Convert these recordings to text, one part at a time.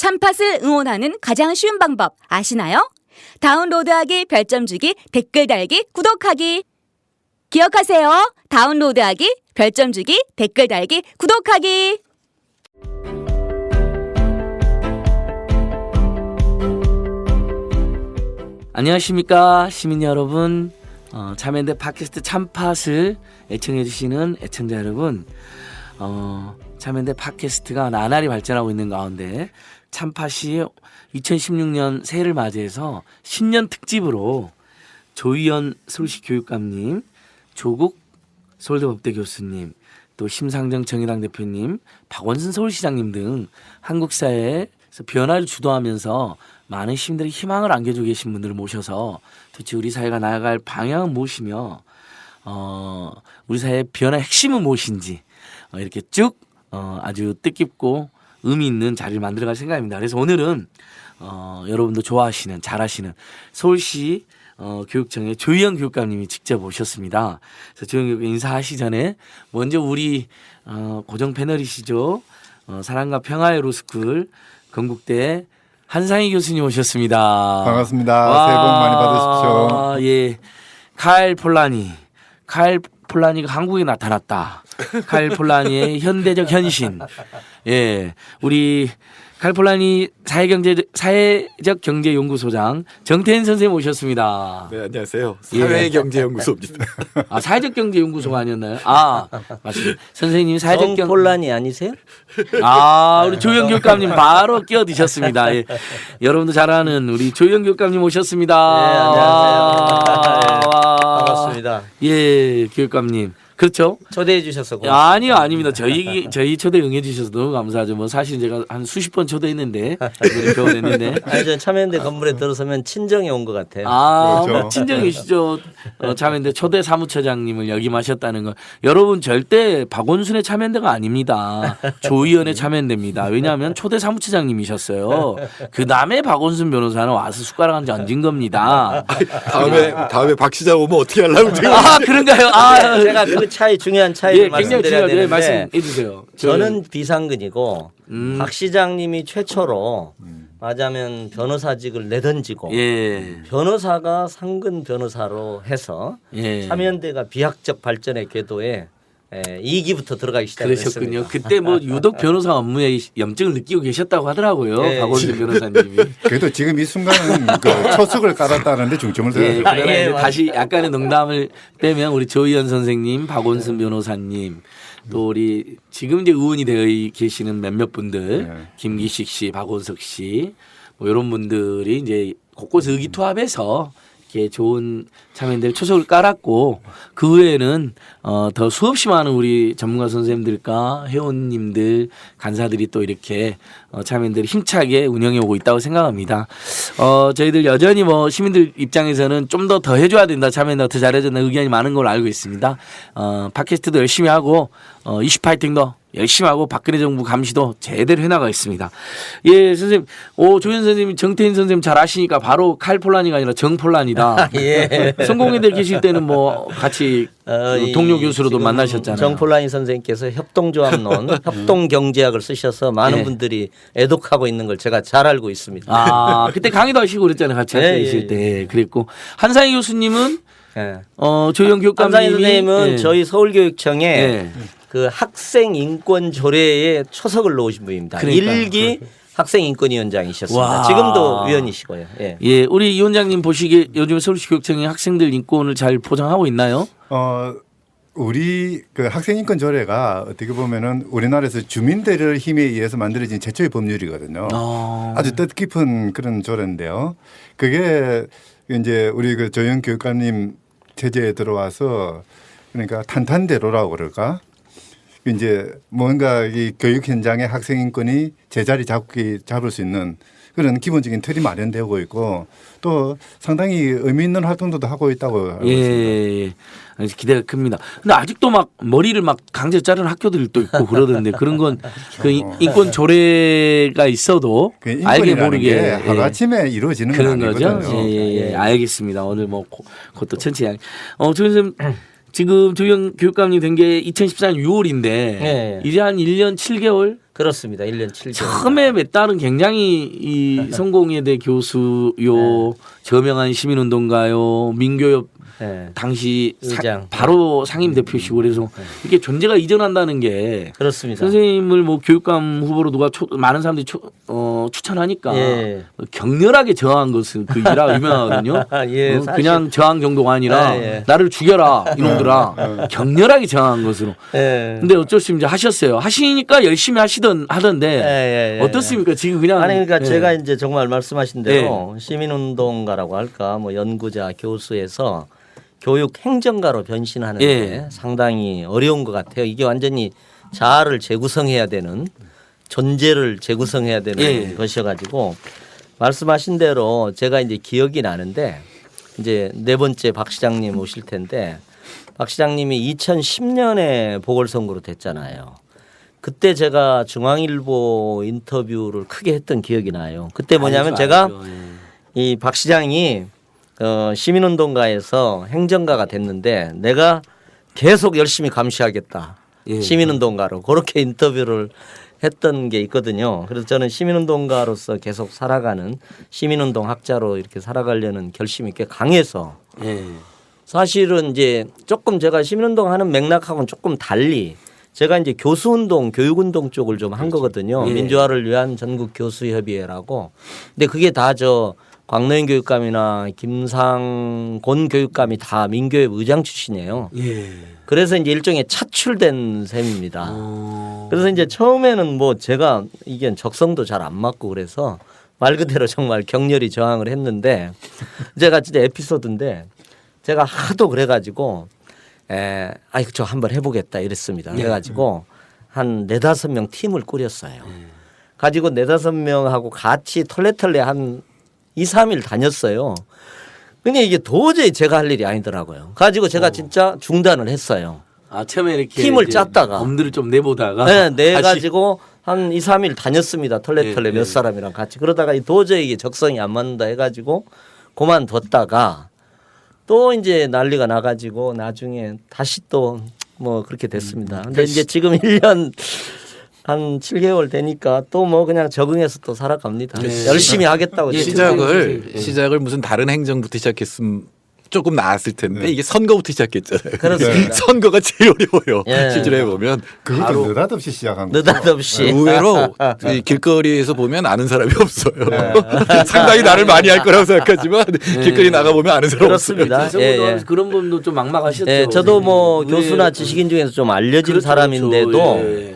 참팟을 응원하는 가장 쉬운 방법 아시나요? 다운로드하기, 별점 주기, 댓글 달기, 구독하기. 기억하세요. 다운로드하기, 별점 주기, 댓글 달기, 구독하기. 안녕하십니까 시민 여러분. 참여연대 팟캐스트 참팟을 애청해주시는 애청자 여러분. 참여연대 팟캐스트가 나날이 발전하고 있는 가운데 참팟이 2016년 새해를 맞이해서 신년 특집으로 조희연 서울시 교육감님, 조국 서울대 법대 교수님, 또 심상정 정의당 대표님, 박원순 서울시장님 등 한국 사회에서 변화를 주도하면서 많은 시민들의 희망을 안겨주고 계신 분들을 모셔서 도대체 우리 사회가 나아갈 방향은 무엇이며 우리 사회의 변화의 핵심은 무엇인지 이렇게 쭉 아주 뜻깊고 의미 있는 자리를 만들어갈 생각입니다. 그래서 오늘은 여러분도 좋아하시는 잘하시는 서울시 교육청의 조희연 교육감님이 직접 오셨습니다. 그래서 조희연 교육감 인사하시기 전에 먼저 우리 고정 패널이시죠. 사랑과 평화의 로스쿨 건국대 한상희 교수님 오셨습니다. 반갑습니다. 새해 복 많이 받으십시오. 예, 카일 폴라니가 한국에 나타났다. 카일 폴라니의 현대적 현신. 예, 우리 카일 폴라니 사회적 경제연구소장 정태인 선생님 오셨습니다. 네, 안녕하세요. 사회경제연구소입니다. 아, 사회적 경제연구소가 아니었나요? 아, 맞습니다. 선생님 사회적 폴란이 아니세요? 아, 우리 조희연 교육감님 바로 끼어드셨습니다. 예. 여러분도 잘 아는 우리 조희연 교육감님 오셨습니다. 네, 안녕하세요. 와. 반갑습니다. 예, 교육감님. 그렇죠? 초대해 주셔서 고맙습니다. 아니요, 아닙니다. 저희 초대 응해 주셔서 너무 감사하죠. 뭐 사실 제가 한 수십 번 초대했는데 이번에 겨울했는데. 아니, 전 참여연대 건물에 들어서면 친정에 온 것 같아요. 아, 그렇죠. 뭐 친정이시죠. 참여연대 초대 사무처장님을 역임하셨다는 거. 여러분 절대 박원순의 참여연대가 아닙니다. 조희연의 참여연대입니다. 왜냐하면 초대 사무처장님이셨어요. 그 다음에 박원순 변호사는 와서 숟가락 한 장 얹은 겁니다. 다음에 박 시장 오면 어떻게 하려고 지금. 아, 그런가요? 아, 제가 그 차이 중요한 차이를 예, 굉장히 말씀드려야 중요해요. 예, 되는데 말씀해 주세요. 저는 비상근이고 박 시장님이 최초로 맞으면 변호사직을 내던지고 예. 변호사가 상근 변호사로 해서 예. 참여연대가 비학적 발전의 궤도에 2기부터 들어가기 그러셨군요. 시작했습니다. 그때 뭐 유독 변호사 업무에 염증을 느끼고 계셨다고 하더라고요. 예. 박원순 변호사님이. 그래도 지금 이 순간은 그 초석을 깔았다는데 중점을 예, 둬야 그러나 예, 이제 다시 약간의 농담을 빼면 우리 조희연 선생님, 박원순 변호사님, 또 우리 지금 이제 의원이 되어 계시는 몇몇 분들, 네. 김기식 씨, 박원석 씨, 뭐 이런 분들이 이제 곳곳 의기투합해서 이렇게 좋은 참여연대 초석을 깔았고 그 외에는 더 수없이 많은 우리 전문가 선생님들과 회원님들, 간사들이 또 이렇게 참여연대를 힘차게 운영해 오고 있다고 생각합니다. 저희들 여전히 뭐 시민들 입장에서는 좀 더 해줘야 된다, 참여연대가 더 잘해야 된다 의견이 많은 걸로 알고 있습니다. 팟캐스트도 열심히 하고 이슈 파이팅도 열심히 하고 박근혜 정부 감시도 제대로 해나가겠습니다. 예, 선생님, 조현 선생님, 정태인 선생님 잘 아시니까 바로 칼 폴란이가 아니라 정 폴란이다. 예. 성공회대 계실 때는 뭐 같이 동료 교수로도 만나셨잖아요. 정폴라니 선생님께서 협동조합론, 협동경제학을 쓰셔서 많은 예. 분들이 애독하고 있는 걸 제가 잘 알고 있습니다. 아, 그때 강의도 하시고 그랬잖아요. 같이 예, 계실 예, 때. 그랬고 한상희 교수님은 예. 조영 교육감님이 한상희 선생님은 예. 저희 서울교육청에 예. 그 학생 인권 조례에 초석을 놓으신 분입니다. 그러니까요. 1기 학생인권위원장이셨습니다. 와. 지금도 위원이시고요. 예. 예, 우리 이 위원장님 보시기에 요즘 서울시 교육청이 학생들 인권을 잘 보장하고 있나요? 우리 그 학생인권 조례가 어떻게 보면은 우리나라에서 주민들의 힘에 의해서 만들어진 최초의 법률이거든요. 아주 뜻깊은 그런 조례인데요. 그게 이제 우리 그 조영 교육감님 체제에 들어와서 그러니까 탄탄대로라고 그럴까? 이제 뭔가 이 교육 현장의 학생 인권이 제자리 잡을 수 있는 그런 기본적인 틀이 마련되고 있고 또 상당히 의미 있는 활동도 하고 있다고 알고 있습니다. 예. 기대가 큽니다. 근데 아직도 막 머리를 막 강제 자르는 학교들도 있고 그러던데 그런 건 그 인권 조례가 있어도 그 알게 인권이라는 모르게 게 하루아침에 이루어지는 건 그런 거죠. 아니거든요. 예. 알겠습니다. 오늘 뭐 그것도 천천히. 조 선생님 지금 조영 교육감님 된 게 2014년 6월인데 네. 이제 한 1년 7개월 그렇습니다. 1년 7개월. 처음에 몇 달은 굉장히 이 성공회대 교수요, 저명한 시민운동가요, 민교협 네. 당시 의장. 바로 상임 대표시고 그래서 이렇게 존재가 이전한다는 게 그렇습니다. 선생님을 뭐 교육감 후보로 누가 많은 사람들이 추천하니까 예. 격렬하게 저항한 것은 그 일화 유명하거든요. 예, 사실. 그냥 저항 정도가 아니라 예. 나를 죽여라 이놈들아 격렬하게 저항한 것으로. 예. 근데 어쩔 수 없이 이제 하셨어요. 하시니까 열심히 하던데 예. 어떻습니까? 지금 그냥 아니 그러니까 예. 제가 이제 정말 말씀하신 대로 시민운동가라고 할까 뭐 연구자 교수에서 교육 행정가로 변신하는 게 예. 상당히 어려운 것 같아요. 이게 완전히 자아를 재구성해야 되는 존재를 재구성해야 되는 예. 것이어가지고 말씀하신 대로 제가 이제 기억이 나는데 이제 네 번째 박 시장님 오실 텐데 박 시장님이 2010년에 보궐선거로 됐잖아요. 그때 제가 중앙일보 인터뷰를 크게 했던 기억이 나요. 그때 뭐냐면 제가 이 박 시장이 시민운동가에서 행정가가 됐는데 내가 계속 열심히 감시하겠다. 예. 시민운동가로 그렇게 인터뷰를 했던 게 있거든요. 그래서 저는 시민운동가로서 계속 살아가는 시민운동 학자로 이렇게 살아가려는 결심이 꽤 강해서 예. 사실은 이제 조금 제가 시민운동 하는 맥락하고는 조금 달리 제가 이제 교수운동, 교육운동 쪽을 좀 한 거거든요. 예. 민주화를 위한 전국 교수협의회라고. 근데 그게 다 저 광노인 교육감이나 김상곤 교육감이 다 민교협 의장 출신이에요. 예. 그래서 이제 일종의 차출된 셈입니다. 어. 그래서 이제 처음에는 뭐 제가 이게 적성도 잘 안 맞고 그래서 말 그대로 정말 격렬히 저항을 했는데 제가 진짜 에피소드인데 제가 하도 그래가지고 아이 저 한번 해보겠다 이랬습니다. 그래가지고 한 4-5명 팀을 꾸렸어요. 가지고 4-5명하고 같이 털레털레 한 2-3일 다녔어요. 근데 이게 도저히 제가 할 일이 아니더라고요. 가지고 제가 진짜 중단을 했어요. 아 처음에 이렇게 팀을 이제 짰다가. 범들을 좀 내보다가 네, 다시 가지고 한 2-3일 다녔습니다. 털레털레 예, 몇 예. 사람이랑 같이. 그러다가 도저히 이게 적성이 안 맞는다 해가지고 그만뒀다가 또 이제 난리가 나가지고 나중에 다시 또 뭐 그렇게 됐습니다. 근데 이제 지금 1년 한 7개월 되니까 또 뭐 그냥 적응해서 또 살아갑니다. 네. 열심히 하겠다고. 예, 시작을 예. 시작을 무슨 다른 행정부터 시작했으면 조금 나았을 텐데 이게 선거부터 시작했잖아요. 그렇습니다. 선거가 제일 어려워요. 예. 실제로 해보면 그것도 바로 느닷없이 시작한 거죠. 느닷없이. 의외로 이 길거리에서 보면 아는 사람이 없어요. 상당히 나를 많이 할 거라고 생각하지만 길거리 나가 보면 아는 사람 없어요. 그렇습니다. 예, 예. 그런 분도 좀 막막하셨죠. 예, 저도 뭐 네. 교수나 지식인 중에서 좀 알려진 그렇죠, 사람인데도 그렇죠. 예.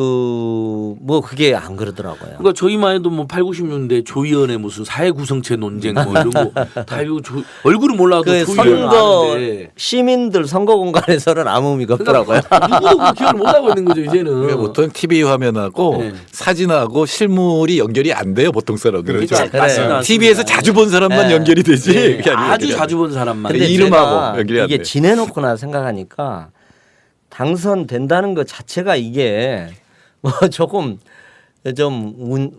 뭐 그게 안 그러더라고요. 그러니까 저희만 해도 뭐 8, 90년대 조의원의 무슨 사회 구성체 논쟁 뭐 이런 거 다 이거 얼굴은 몰라도 그 조의원 선거 아는데 시민들 선거 공간에서는 아무 의미가 없더라고요. 누구도 그 기억을 못 하고 있는 거죠 이제는. 그러니까 보통 TV 화면하고 네. 사진하고 실물이 연결이 안 돼요 보통 사람들. 그렇죠. 그러니까 맞습니다. TV에서 자주 본 사람만 네. 연결이 되지. 네, 그게 아니에요. 아주 자주 본 사람만. 근데 근데 이름하고 제가 연결이 안 이게 돼. 지내놓고나 생각하니까 당선된다는 것 자체가 이게 뭐 조금 좀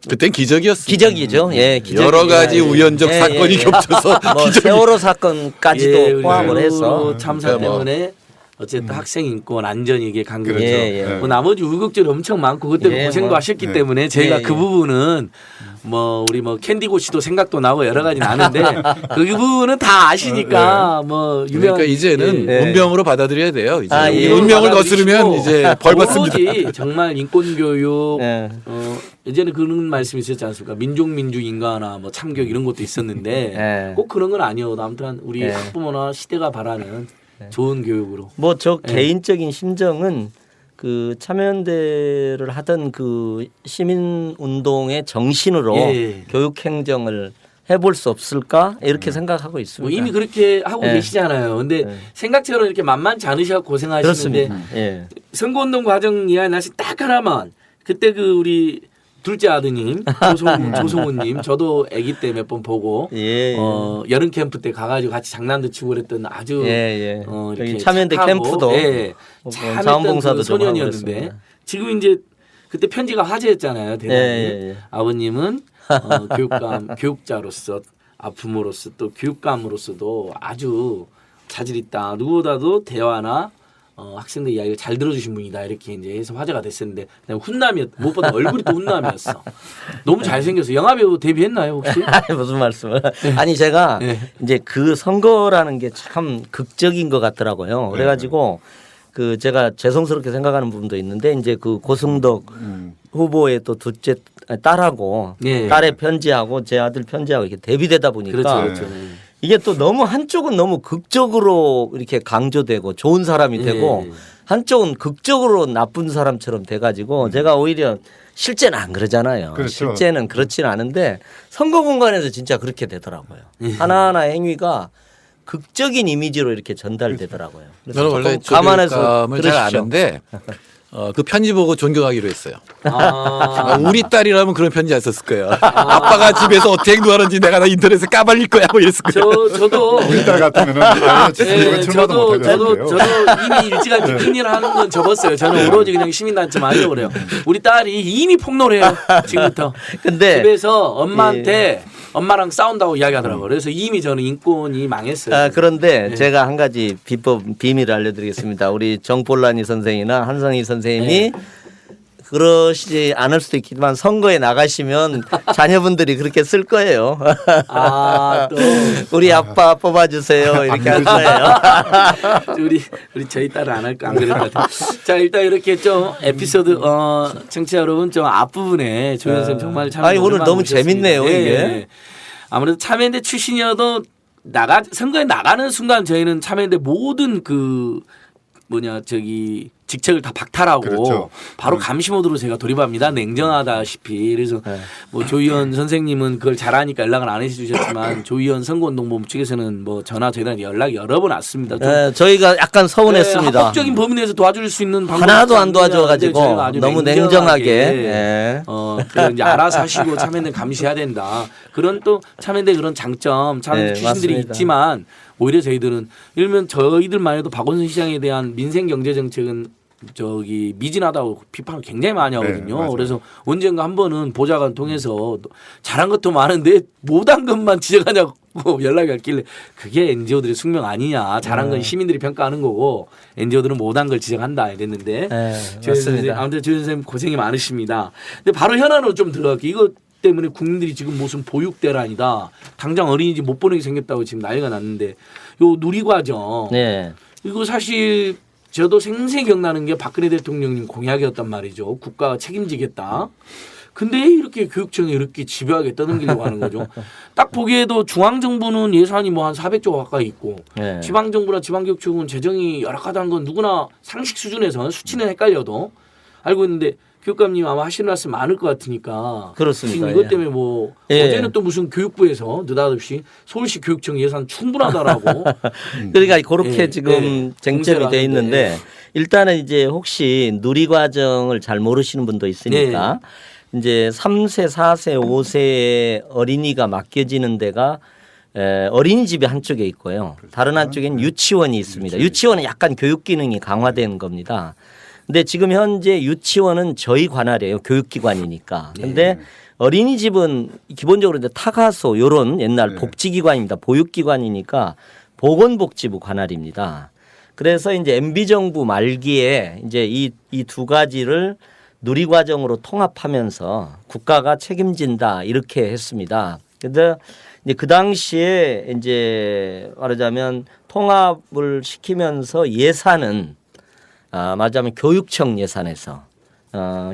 그땐 기적이었어요. 기적이죠. 예, 기적입니다. 여러 가지 예. 우연적 예, 사건이 예, 예. 겹쳐서 뭐 세월호 사건까지도 예, 우리 포함을 해서 세월호 참사 그러니까 뭐. 때문에 어쨌든 학생 인권 안전 이게 강경. 그렇죠. 예, 예. 뭐 나머지 우여곡절이 엄청 많고 그때 예, 고생도 뭐. 하셨기 네. 때문에 저희가 예, 그 예. 부분은 뭐 우리 뭐 캔디고 씨도 생각도 나고 여러 가지 나는데 그 부분은 다 아시니까 뭐 유명. 그러니까 이제는 예. 운명으로 받아들여야 돼요. 이제 아, 이 예. 운명을 거스르면 이제 벌 받습니다. 오로지 정말 인권 교육. 예. 예전에 그런 말씀이 있었지 않습니까? 민족 인가나 뭐 참교육 이런 것도 있었는데 예. 꼭 그런 건 아니어도 아무튼 우리 예. 학부모나 시대가 바라는 좋은 교육으로. 뭐 저 예. 개인적인 심정은 그 참여연대를 하던 그 시민 운동의 정신으로 예. 교육 행정을 해볼 수 없을까 이렇게 생각하고 뭐 있습니다. 이미 그렇게 하고 예. 계시잖아요. 근데 예. 생각처럼 이렇게 만만치 않으셔서 고생하시는데 그렇습니다. 예. 선거운동 과정 이야기 날씨 딱 하나만 그때 그 우리 둘째 아드님 조성훈님 저도 아기 때 몇 번 보고 예, 예. 여름 캠프 때 가가지고 같이 장난도 치고 그랬던 아주 예, 예. 이렇게 여기 참여연대 착하고, 캠프도 예, 뭐 참했던 자원봉사도 그 좀 하고 소년이었는데 그랬습니다. 지금 이제 그때 편지가 화제였잖아요. 대단히. 예, 예. 아버님은 교육자로서 부모로서 또 교육감으로서도 아주 자질 있다. 누구보다도 대화나 학생들 이야기를 잘 들어주신 분이다 이렇게 이제 해서 화제가 됐었는데 훈남이었 무엇보다 얼굴이 또 훈남이었어. 너무 잘생겨서 영화배우 데뷔했나요 혹시? 무슨 말씀을? 아니 제가 이제 그 선거라는 게 참 극적인 것 같더라고요. 그래가지고 그 제가 죄송스럽게 생각하는 부분도 있는데 이제 그 고승덕 후보의 또 둘째 딸하고 딸의 편지하고 제 아들 편지하고 이렇게 대비되다 보니까 그렇죠. 이게 또 너무 한쪽은 너무 극적으로 이렇게 강조되고 좋은 사람이 되고 한쪽은 극적으로 나쁜 사람처럼 돼가지고 제가 오히려 실제는 안 그러잖아요. 그렇죠. 실제는 그렇지는 않은데 선거 공간에서 진짜 그렇게 되더라고요. 하나하나 행위가 극적인 이미지로 이렇게 전달되더라고요. 그래서 저는 원래 조금 감안해서 조교육감을 잘 들으십시오. 아는데 그 편지 보고 존경하기로 했어요. 아, 우리 딸이라면 그런 편지 안 썼을 거예요. 아빠가 집에서 어떻게 행동하는지 내가 나 인터넷에 까발릴 거야 뭐 이랬을 거예요. 저도 우리 딸 같으면은 출마도 못하겠는데요. 저도 이미 일찌감치 큰일 하는 건 접었어요. 저는 오로지 그냥 시민단체만 하려고 그래요. 우리 딸이 이미 폭로를 해요. 지금부터. 근데 집에서 엄마한테 엄마랑 싸운다고 이야기하더라고요. 그래서 이미 저는 인권이 망했어요. 그런데 제가 한 가지 비밀을 알려드리겠습니다. 우리 정폴라니 선생이나 한성희 선생님이 그러시지 않을 수도 있지만 선거에 나가시면 자녀분들이 그렇게 쓸 거예요. 또 우리 아빠 뽑아주세요 이렇게 할 거예요. 우리 저희 딸은 안 할까 안 그럴 것 같아요. 자 일단 이렇게 좀 에피소드 청취자 여러분 좀 앞부분에 조현 선 정말 참 아니, 오늘 너무 재밌네요, 이게. 아무래도 참여연대 출신이어도 선거에 나가는 순간 저희는 참여연대 모든 그 직책을 다 박탈하고 그렇죠. 바로 감시 모드로 제가 돌입합니다. 냉정하다시피. 그래서 뭐 조희연 선생님은 그걸 잘하니까 연락을 안 해주셨지만 조희연 선거운동본부 측에서는 뭐 전화 저희한테 연락이 여러 번 왔습니다. 저희가 약간 서운했습니다. 합법적인 범위 내에서 도와줄 수 있는 방법 하나도 안 도와줘가지고 너무 냉정하게. 이제 알아서 하시고 참여연대 감시해야 된다. 그런 또 참여연대 그런 장점, 참여연대 출신들이 맞습니다. 있지만 오히려 저희들은 일면 저희들만 해도 박원순 시장에 대한 민생 경제 정책은 미진하다고 비판을 굉장히 많이 하거든요. 맞아요. 그래서 언젠가 한 번은 보좌관 통해서 잘한 것도 많은데 못한 것만 지적하냐고 연락이 왔길래 그게 NGO들의 숙명 아니냐. 잘한 건 시민들이 평가하는 거고 NGO들은 못한 걸 지적한다 이랬는데 맞습니다. 아무튼 조현 선생님 고생이 많으십니다. 근데 바로 현안으로 좀 들어갈게요. 이것 때문에 국민들이 지금 무슨 보육대란이다. 당장 어린이집 못 보내게 생겼다고 지금 난리가 났는데 요 누리과정 이거 사실 저도 생생히 기억나는 게 박근혜 대통령님 공약이었단 말이죠. 국가가 책임지겠다. 근데 이렇게 교육청이 이렇게 집요하게 떠넘기려고 하는 거죠. 딱 보기에도 중앙정부는 예산이 뭐 한 400조 가까이 있고 지방정부나 지방교육청은 재정이 열악하다는 건 누구나 상식 수준에서 수치는 헷갈려도 알고 있는데 교육감님 아마 하시는 말씀 많을 것 같으니까 그렇습니다. 지금 이것 때문에 뭐 어제는 또 무슨 교육부에서 느닷없이 서울시 교육청 예산 충분하다라고 그러니까 그렇게 지금 쟁점이 돼 있는데 일단은 이제 혹시 누리과정을 잘 모르시는 분도 있으니까 이제 3세, 4세, 5세의 어린이가 맡겨지는 데가 어린이집이 한쪽에 있고요. 다른 한쪽에는 유치원이 있습니다. 유치원은 약간 교육 기능이 강화된 겁니다. 근데 지금 현재 유치원은 저희 관할이에요. 교육기관이니까. 근데 어린이집은 기본적으로 이제 타가소 요런 옛날 복지기관입니다. 보육기관이니까 보건복지부 관할입니다. 그래서 이제 MB정부 말기에 이제 이 두 가지를 누리과정으로 통합하면서 국가가 책임진다 이렇게 했습니다. 근데 이제 그 당시에 이제 말하자면 통합을 시키면서 예산은 말하자면 교육청 예산에서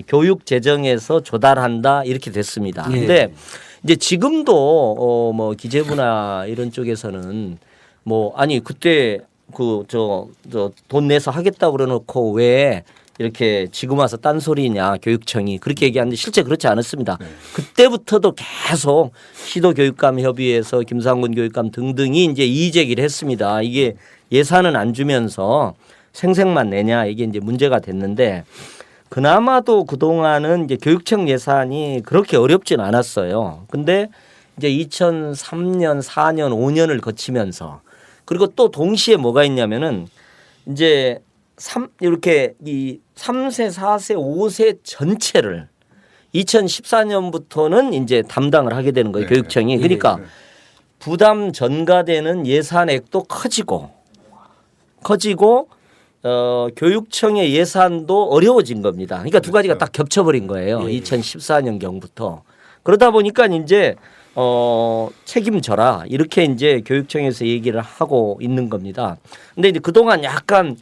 교육 재정에서 조달한다 이렇게 됐습니다. 근데 이제 지금도 뭐 기재부나 이런 쪽에서는 뭐 아니 그때 그 돈 내서 하겠다고 그래놓고 왜 이렇게 지금 와서 딴소리냐 교육청이 그렇게 얘기하는데 실제 그렇지 않았습니다. 그때부터도 계속 시도교육감협의회에서 김상곤 교육감 등등이 이제 이의 제기를 했습니다. 이게 예산은 안 주면서 생색만 내냐 이게 이제 문제가 됐는데 그나마도 그동안은 이제 교육청 예산이 그렇게 어렵진 않았어요. 근데 이제 2003년, 4년, 5년을 거치면서 그리고 또 동시에 뭐가 있냐면은 이제 이렇게 이 3세, 4세, 5세 전체를 2014년부터는 이제 담당을 하게 되는 거예요. 교육청이. 그러니까 부담 전가되는 예산액도 커지고 교육청의 예산도 어려워진 겁니다. 그러니까 두 가지가 딱 겹쳐버린 거예요. 2014년 경부터. 그러다 보니까 이제 책임져라 이렇게 이제 교육청에서 얘기를 하고 있는 겁니다. 근데 이제 그동안 약간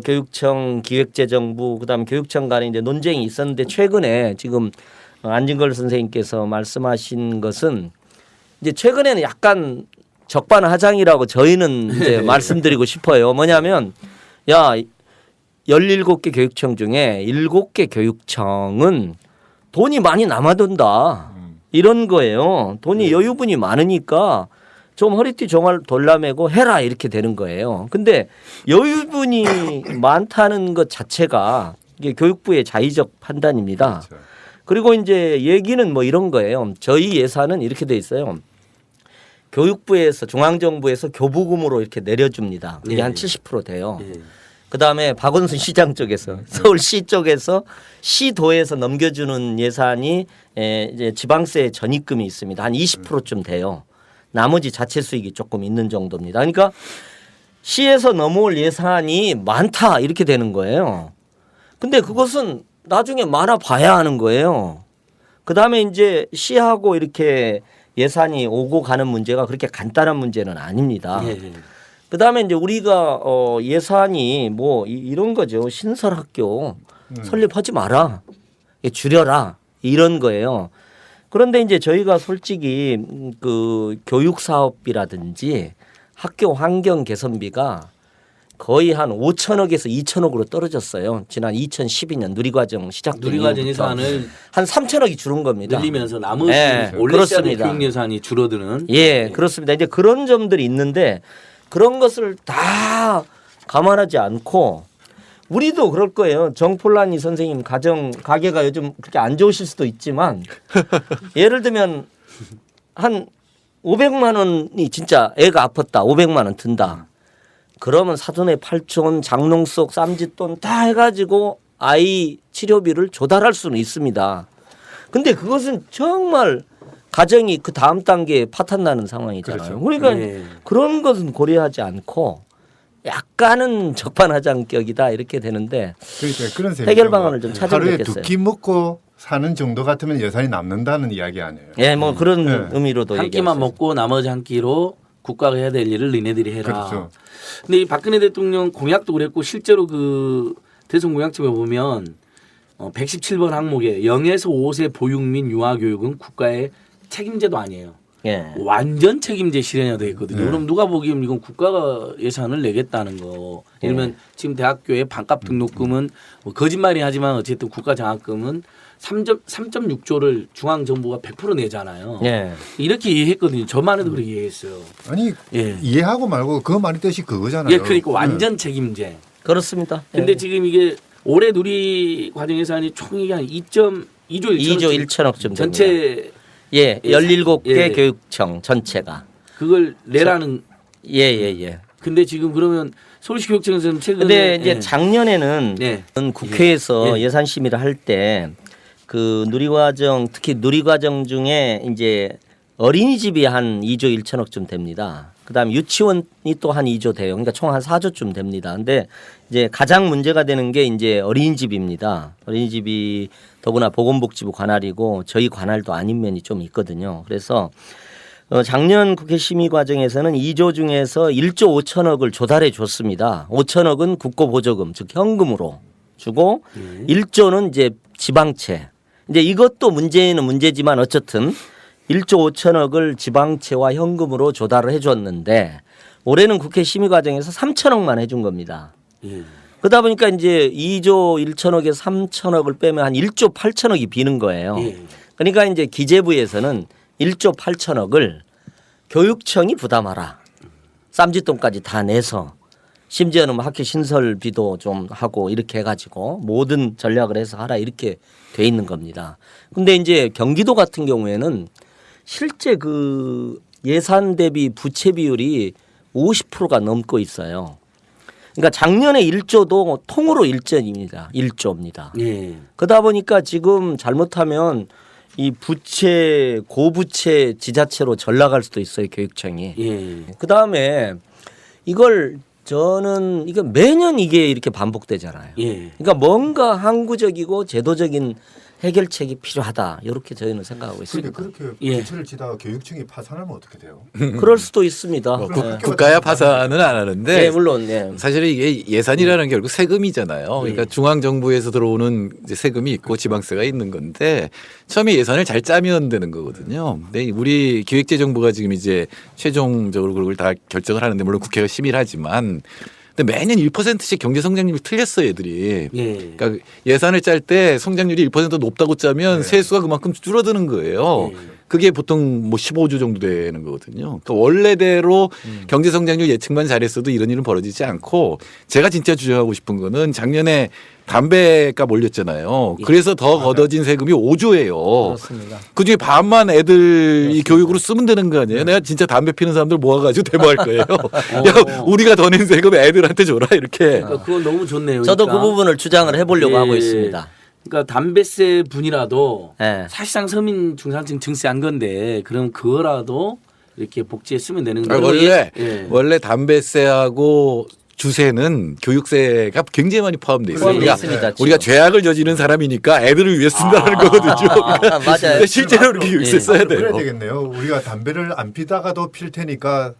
교육청 기획재정부 그다음에 교육청 간에 이제 논쟁이 있었는데 최근에 지금 안진걸 선생님께서 말씀하신 것은 이제 최근에는 약간 적반하장이라고 저희는 이제 말씀드리고 싶어요. 뭐냐면 야 17개 교육청 중에 7개 교육청은 돈이 많이 남아돈다. 이런 거예요. 돈이 여유분이 많으니까 좀 허리띠 종알 돌라매고 해라 이렇게 되는 거예요. 근데 여유분이 많다는 것 자체가 이게 교육부의 자의적 판단입니다. 그렇죠. 그리고 이제 얘기는 뭐 이런 거예요. 저희 예산은 이렇게 돼 있어요. 교육부에서 중앙정부에서 교부금으로 이렇게 내려줍니다. 이게 한 70% 돼요. 그다음에 박원순 시장 쪽에서 서울시 쪽에서 시도에서 넘겨주는 예산이 이제 지방세 전입금이 있습니다. 한 20%쯤 돼요. 나머지 자체 수익이 조금 있는 정도입니다. 그러니까 시에서 넘어올 예산이 많다 이렇게 되는 거예요. 근데 그것은 나중에 많아 봐야 하는 거예요. 그다음에 이제 시하고 이렇게 예산이 오고 가는 문제가 그렇게 간단한 문제는 아닙니다. 그다음에 이제 우리가 예산이 뭐 이런 거죠. 신설학교 설립하지 마라. 줄여라. 이런 거예요. 그런데 이제 저희가 솔직히 그 교육 사업비라든지 학교 환경 개선비가 거의 한 5천억에서 2천억으로 떨어졌어요. 지난 2012년 누리과정 시작된 누리과정 이후부터 예산을 한 3천억이 줄은 겁니다. 늘리면서 나머지 네, 원래 그렇습니다. 교육 예산이 줄어드는. 예, 그렇습니다. 이제 그런 점들이 있는데 그런 것을 다 감안하지 않고 우리도 그럴 거예요. 정폴란이 선생님 가게가 요즘 그렇게 안 좋으실 수도 있지만 예를 들면 한 500만 원이 진짜 애가 아팠다. 500만 원 든다. 그러면 사돈의 팔촌, 장롱속, 쌈짓돈 다 해가지고 아이 치료비를 조달할 수는 있습니다. 근데 그것은 정말 가정이 그 다음 단계에 파탄 나는 상황이잖아요. 그렇죠. 그러니까 네. 그런 것은 고려하지 않고 약간은 적반하장격이다 이렇게 되는데 그러니까 그런 해결 방안을 좀 찾으면 하루에 좋겠어요. 두 끼 먹고 사는 정도 같으면 예산이 남는다는 이야기 아니에요. 예, 뭐 그런 네. 의미로도 한 끼만 먹고 나머지 한 끼로 국가가 해야 될 일을 니네들이 해라. 그렇죠. 근데 이 박근혜 대통령 공약도 그랬고 실제로 그 대선 공약집에 보면 117번 항목에 0에서 5세 보육 및 유아 교육은 국가의 책임제도 아니에요. 예. 완전 책임제 실현이 되어 있거든요. 네. 그럼 누가 보기엔 이건 국가가 예산을 내겠다는 거. 예를 들면 지금 대학교의 반값 등록금은 뭐 거짓말이 하지만 어쨌든 국가 장학금은 3.6조를 중앙정부가 100% 내잖아요. 예. 이렇게 이해했거든요. 저만 해도 그렇게 이해했어요. 아니 예. 이해하고 말고 그 말의 뜻이 그거잖아요. 예, 그러니까 완전 책임제. 그렇습니다. 근데 예. 지금 이게 올해 누리 과정 예산이 총 이게 한 2.2조 2조 1천억쯤 전체 예, 17개 예. 교육청 전체가. 그걸 내라는. 예, 예, 예. 근데 지금 그러면 서울시 교육청에서는 최근에 근데 이제 예. 작년에는 네. 국회에서 예. 예산 심의를 할 때 그 누리과정 특히 누리과정 중에 이제 어린이집이 한 2조 1천억쯤 됩니다. 그다음에 유치원이 또 한 2조 돼요. 그러니까 총 한 4조쯤 됩니다. 근데 이제 가장 문제가 되는 게 이제 어린이집입니다. 어린이집이 더구나 보건복지부 관할이고 저희 관할도 아닌 면이 좀 있거든요. 그래서 작년 국회 심의 과정에서는 2조 중에서 1조 5천억을 조달해 줬습니다. 5천억은 국고보조금 즉 현금으로 주고 1조는 이제 지방채. 이제 이것도 문제는 문제지만 어쨌든 1조 5천억을 지방채와 현금으로 조달을 해줬는데 올해는 국회 심의 과정에서 3천억만 해준 겁니다. 예. 그러다 보니까 이제 2조 1천억에서 3천억을 빼면 한 1조 8천억이 비는 거예요. 예. 그러니까 이제 기재부에서는 1조 8천억을 교육청이 부담하라. 쌈짓돈까지 다 내서 심지어는 뭐 학교 신설비도 좀 하고 이렇게 해가지고 모든 전략을 해서 하라 이렇게 돼 있는 겁니다. 근데 이제 경기도 같은 경우에는 실제 그 예산 대비 부채 비율이 50%가 넘고 있어요. 그러니까 작년에 1조도 통으로 1조입니다. 예. 그러다 보니까 지금 잘못하면 이 부채 고부채 지자체로 전락할 수도 있어요 교육청이. 예. 그다음에 이걸 저는 이게 매년 이게 이렇게 반복되잖아요. 예. 그러니까 뭔가 항구적이고 제도적인 해결책이 필요하다. 이렇게 저희는 생각하고 있습니다. 그런데 그렇게 예. 부채를 지다가 교육청이 파산하면 어떻게 돼요? 그럴 수도 있습니다. 뭐 네. 국가야 파산은 안 하는데 네, 물론 네. 사실은 이게 예산이라는 게 결국 세금이잖아요. 그러니까 중앙 정부에서 들어오는 이제 세금이 있고 지방세가 있는 건데 처음에 예산을 잘 짜면 되는 거거든요. 근데 우리 기획재정부가 지금 이제 최종적으로 그걸 다 결정을 하는데 물론 국회가 심의하지만 근데 매년 1%씩 경제 성장률이 틀렸어요, 애들이. 예. 그러니까 예산을 짤 때 성장률이 1% 높다고 짜면 세수가 그만큼 줄어드는 거예요. 그게 보통 뭐 15조 정도 되는 거거든요. 그러니까 원래대로 경제 성장률 예측만 잘했어도 이런 일은 벌어지지 않고 제가 진짜 주장하고 싶은 거는 작년에 담배값 올렸잖아요. 그래서 더 걷어진 세금이 5조예요. 그렇습니다. 그중에 반만 애들 이 교육으로 쓰면 되는 거 아니에요? 내가 진짜 담배 피는 사람들 모아가지고 데모할 거예요. 야, 우리가 더 낸 세금 애들한테 줘라 이렇게. 그러니까 그건 너무 좋네요. 저도 그러니까. 그 부분을 주장을 해보려고 예. 하고 있습니다. 그러니까 담배세 분이라도 네. 사실상 서민 중산층 증세한 건데 그럼 그거라도 이렇게 복지에 쓰면 되는 거예요. 원래 담배세하고 주세는 교육세가 굉장히 많이 포함되어 있어요. 포함되어 있습니다. 우리가 죄악을 저지른 사람이니까 애들을 위해 쓴다는 거거든요. 그러니까 맞아요. 실제로 이렇게 교육세 써야 돼요. 그래야 되겠네요. 우리가 담배를 안 피다가도 필 테니까